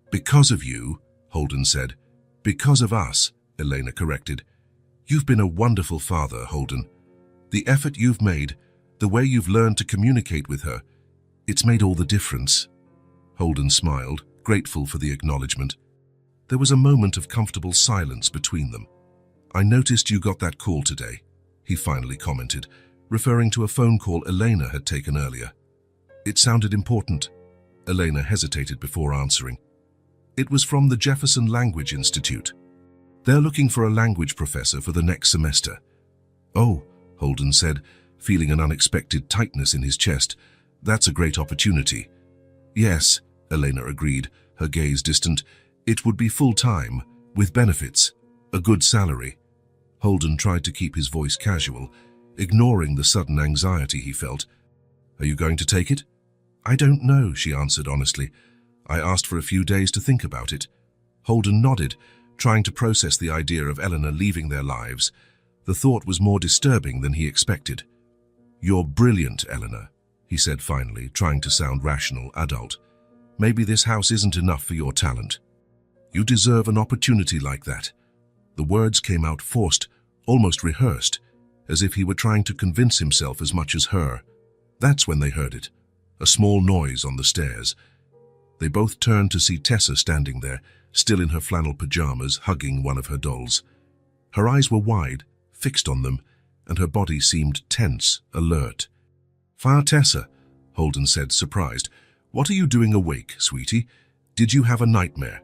"Because of you," Holden said. "Because of us," Elena corrected. "You've been a wonderful father, Holden. The effort you've made, the way you've learned to communicate with her, it's made all the difference." Holden smiled, grateful for the acknowledgement. There was a moment of comfortable silence between them. "I noticed you got that call today," he finally commented, referring to a phone call Elena had taken earlier. "It sounded important." Elena hesitated before answering. "It was from the Jefferson Language Institute. They're looking for a language professor for the next semester." "Oh," Holden said, feeling an unexpected tightness in his chest. "That's a great opportunity." "Yes," Elena agreed, her gaze distant. "It would be full-time, with benefits, a good salary." Holden tried to keep his voice casual, ignoring the sudden anxiety he felt. "Are you going to take it?" "I don't know," she answered honestly. "I asked for a few days to think about it." Holden nodded, trying to process the idea of Eleanor leaving their lives. The thought was more disturbing than he expected. "You're brilliant, Eleanor," he said finally, trying to sound rational, adult. Maybe this house isn't enough for your talent. You deserve an opportunity like that. The words came out forced, almost rehearsed, as if he were trying to convince himself as much as her. That's when they heard it, a small noise on the stairs. They both turned to see Tessa standing there, still in her flannel pajamas, hugging one of her dolls. Her eyes were wide, fixed on them, and her body seemed tense, alert. Tessa, Holden said, surprised. What are you doing awake, sweetie? Did you have a nightmare?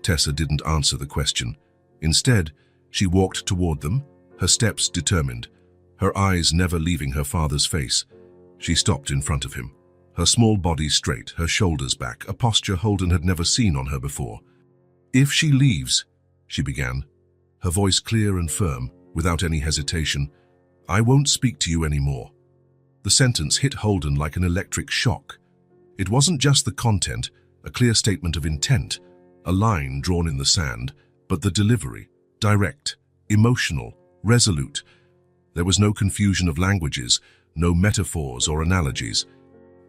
Tessa didn't answer the question. Instead, she walked toward them, her steps determined, her eyes never leaving her father's face. She stopped in front of him, her small body straight, her shoulders back, a posture Holden had never seen on her before. If she leaves, she began, her voice clear and firm, without any hesitation, I won't speak to you anymore. The sentence hit Holden like an electric shock. It wasn't just the content, a clear statement of intent, a line drawn in the sand, but the delivery, direct, emotional, resolute. There was no confusion of languages, no metaphors or analogies,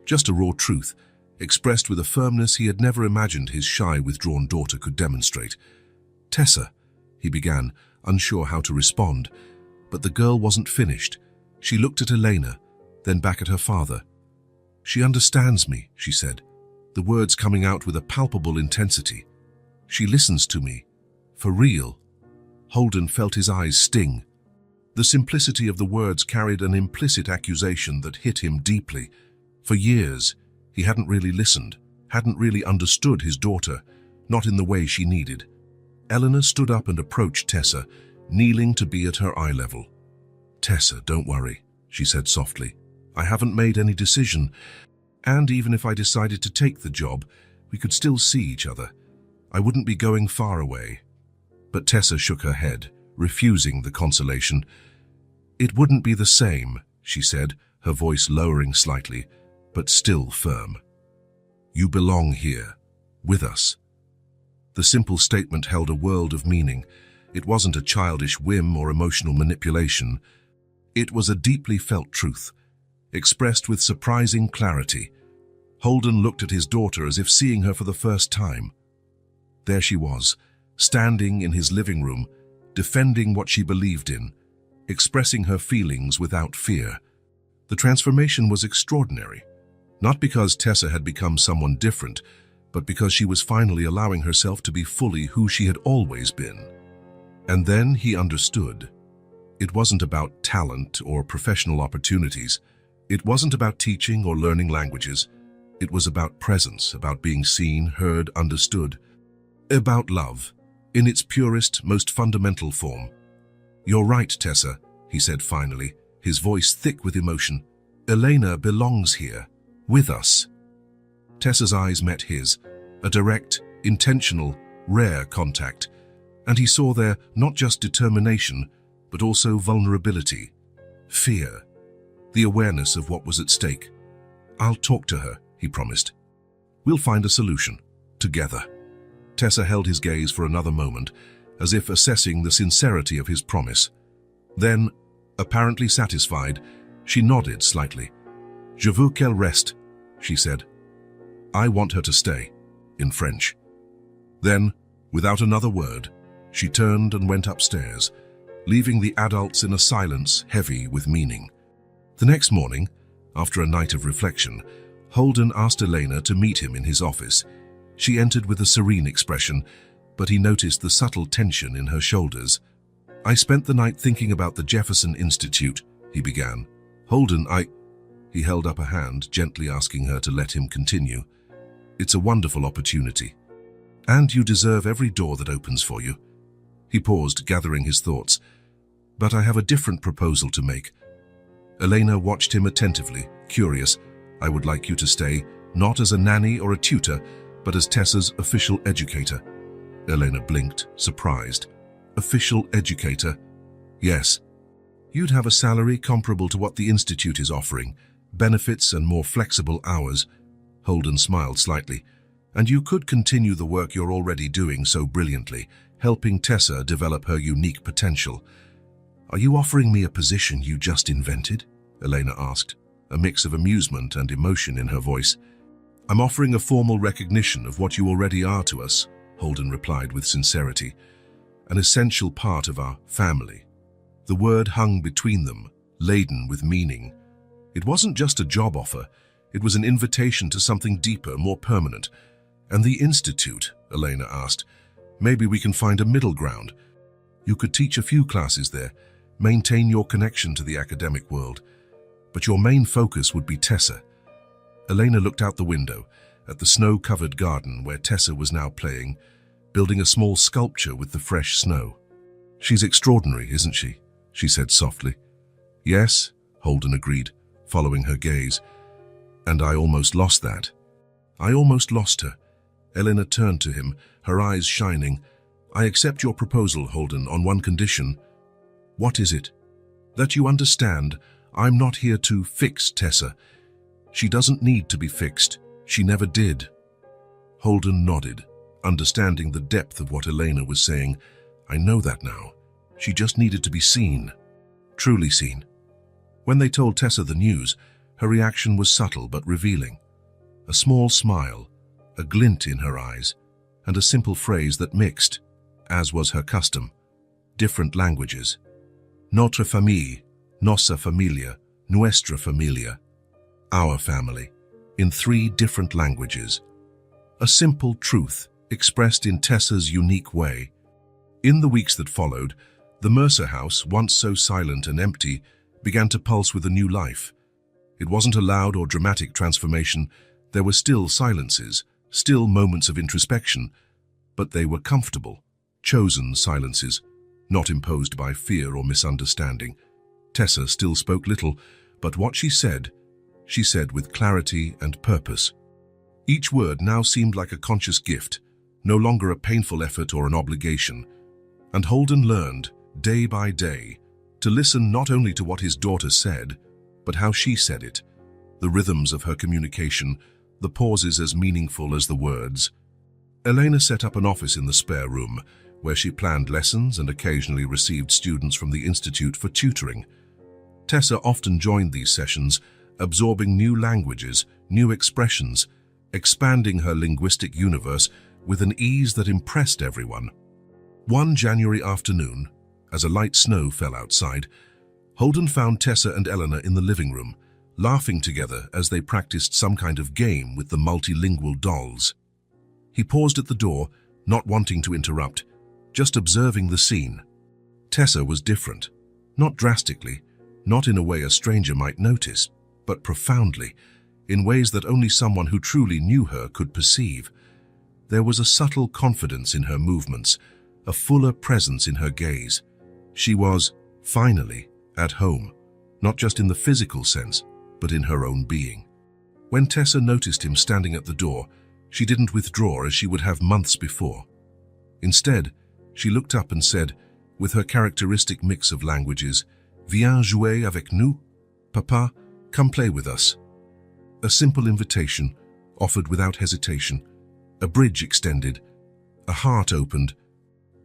just a raw truth, expressed with a firmness he had never imagined his shy, withdrawn daughter could demonstrate. Tessa, he began, unsure how to respond, but the girl wasn't finished. She looked at Elena, then back at her father. She understands me, she said, the words coming out with a palpable intensity. She listens to me, for real. Holden felt his eyes sting. The simplicity of the words carried an implicit accusation that hit him deeply. For years, he hadn't really listened, hadn't really understood his daughter, not in the way she needed. Eleanor stood up and approached Tessa, kneeling to be at her eye level. Tessa, don't worry, she said softly. I haven't made any decision, and even if I decided to take the job, we could still see each other. I wouldn't be going far away. But Tessa shook her head, refusing the consolation. It wouldn't be the same, she said, her voice lowering slightly, but still firm. You belong here, with us. The simple statement held a world of meaning. It wasn't a childish whim or emotional manipulation. It was a deeply felt truth, expressed with surprising clarity. Holden looked at his daughter as if seeing her for the first time. There she was, standing in his living room, defending what she believed in, expressing her feelings without fear. The transformation was extraordinary, not because Tessa had become someone different, but because she was finally allowing herself to be fully who she had always been. And then he understood. It wasn't about talent or professional opportunities. It wasn't about teaching or learning languages. It was about presence, about being seen, heard, understood. About love, in its purest, most fundamental form. You're right, Tessa, he said finally, his voice thick with emotion. Elena belongs here, with us. Tessa's eyes met his, a direct, intentional, rare contact, and he saw there not just determination, but also vulnerability, fear, the awareness of what was at stake. I'll talk to her, he promised. We'll find a solution, together. Tessa held his gaze for another moment, as if assessing the sincerity of his promise. Then, apparently satisfied, she nodded slightly. Je veux qu'elle reste, she said. I want her to stay, in French. Then, without another word, she turned and went upstairs, leaving the adults in a silence heavy with meaning. The next morning, after a night of reflection, Holden asked Elena to meet him in his office. She entered with a serene expression, but he noticed the subtle tension in her shoulders. I spent the night thinking about the Jefferson Institute, he began. Holden, He held up a hand, gently asking her to let him continue. It's a wonderful opportunity. And you deserve every door that opens for you. He paused, gathering his thoughts. But I have a different proposal to make. Elena watched him attentively, curious. I would like you to stay, not as a nanny or a tutor, but as Tessa's official educator. Elena blinked, surprised. Official educator? Yes. You'd have a salary comparable to what the Institute is offering, benefits and more flexible hours. Holden smiled slightly. And you could continue the work you're already doing so brilliantly, helping Tessa develop her unique potential. Are you offering me a position you just invented? Elena asked, a mix of amusement and emotion in her voice. "I'm offering a formal recognition of what you already are to us," Holden replied with sincerity. "An essential part of our family." The word hung between them, laden with meaning. It wasn't just a job offer, it was an invitation to something deeper, more permanent. "And the institute?" Elena asked. "Maybe we can find a middle ground. You could teach a few classes there, maintain your connection to the academic world, but your main focus would be Tessa." Elena looked out the window at the snow-covered garden where Tessa was now playing, building a small sculpture with the fresh snow. "She's extraordinary, isn't she?" she said softly. "Yes," Holden agreed, following her gaze. "And I almost lost that." "I almost lost her." Elena turned to him, her eyes shining. "I accept your proposal, Holden, on one condition." "What is it?" "That you understand, I'm not here to fix Tessa. She doesn't need to be fixed. She never did." Holden nodded, understanding the depth of what Elena was saying. "I know that now. She just needed to be seen. Truly seen." When they told Tessa the news, her reaction was subtle but revealing. A small smile, a glint in her eyes, and a simple phrase that mixed, as was her custom, different languages. "Notre famille, nossa familia, nuestra familia." Our family, in 3 different languages. A simple truth expressed in Tessa's unique way. In the weeks that followed, the Mercer house, once so silent and empty, began to pulse with a new life. It wasn't a loud or dramatic transformation. There were still silences, still moments of introspection, but they were comfortable, chosen silences, not imposed by fear or misunderstanding. Tessa still spoke little, but what she said with clarity and purpose. Each word now seemed like a conscious gift, no longer a painful effort or an obligation. And Holden learned, day by day, to listen not only to what his daughter said, but how she said it, the rhythms of her communication, the pauses as meaningful as the words. Elena set up an office in the spare room, where she planned lessons and occasionally received students from the institute for tutoring. Tessa often joined these sessions, absorbing new languages, new expressions, expanding her linguistic universe with an ease that impressed everyone. One January afternoon, as a light snow fell outside, Holden found Tessa and Elena in the living room, laughing together as they practiced some kind of game with the multilingual dolls. He paused at the door, not wanting to interrupt, just observing the scene. Tessa was different, not drastically, not in a way a stranger might notice, but profoundly, in ways that only someone who truly knew her could perceive. There was a subtle confidence in her movements, a fuller presence in her gaze. She was, finally, at home, not just in the physical sense, but in her own being. When Tessa noticed him standing at the door, she didn't withdraw as she would have months before. Instead, she looked up and said, with her characteristic mix of languages, "Viens jouer avec nous, papa, come play with us." A simple invitation, offered without hesitation, a bridge extended, a heart opened.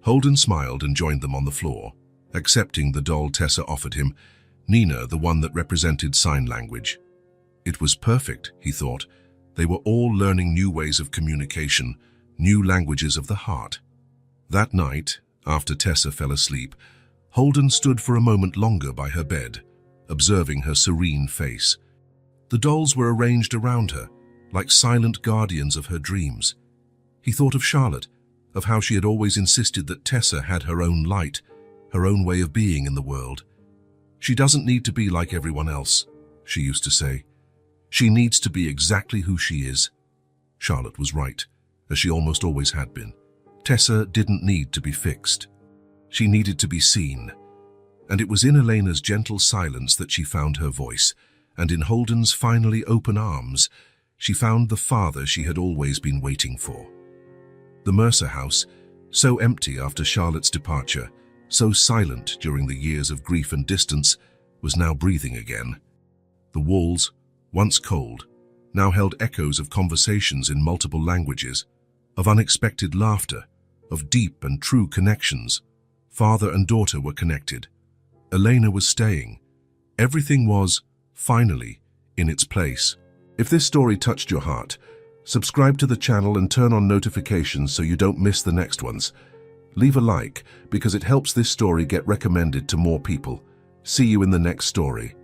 Holden smiled and joined them on the floor, accepting the doll Tessa offered him, Nina, the one that represented sign language. It was perfect, he thought. They were all learning new ways of communication, new languages of the heart. That night, after Tessa fell asleep, Holden stood for a moment longer by her bed, observing her serene face. The dolls were arranged around her, like silent guardians of her dreams. He thought of Charlotte, of how she had always insisted that Tessa had her own light, her own way of being in the world. "She doesn't need to be like everyone else," she used to say. "She needs to be exactly who she is." Charlotte was right, as she almost always had been. Tessa didn't need to be fixed. She needed to be seen. And it was in Elena's gentle silence that she found her voice, and in Holden's finally open arms, she found the father she had always been waiting for. The Mercer house, so empty after Charlotte's departure, so silent during the years of grief and distance, was now breathing again. The walls, once cold, now held echoes of conversations in multiple languages, of unexpected laughter, of deep and true connections. Father and daughter were connected. Elena was staying. Everything was, finally, in its place. If this story touched your heart, subscribe to the channel and turn on notifications so you don't miss the next ones. Leave a like because it helps this story get recommended to more people. See you in the next story.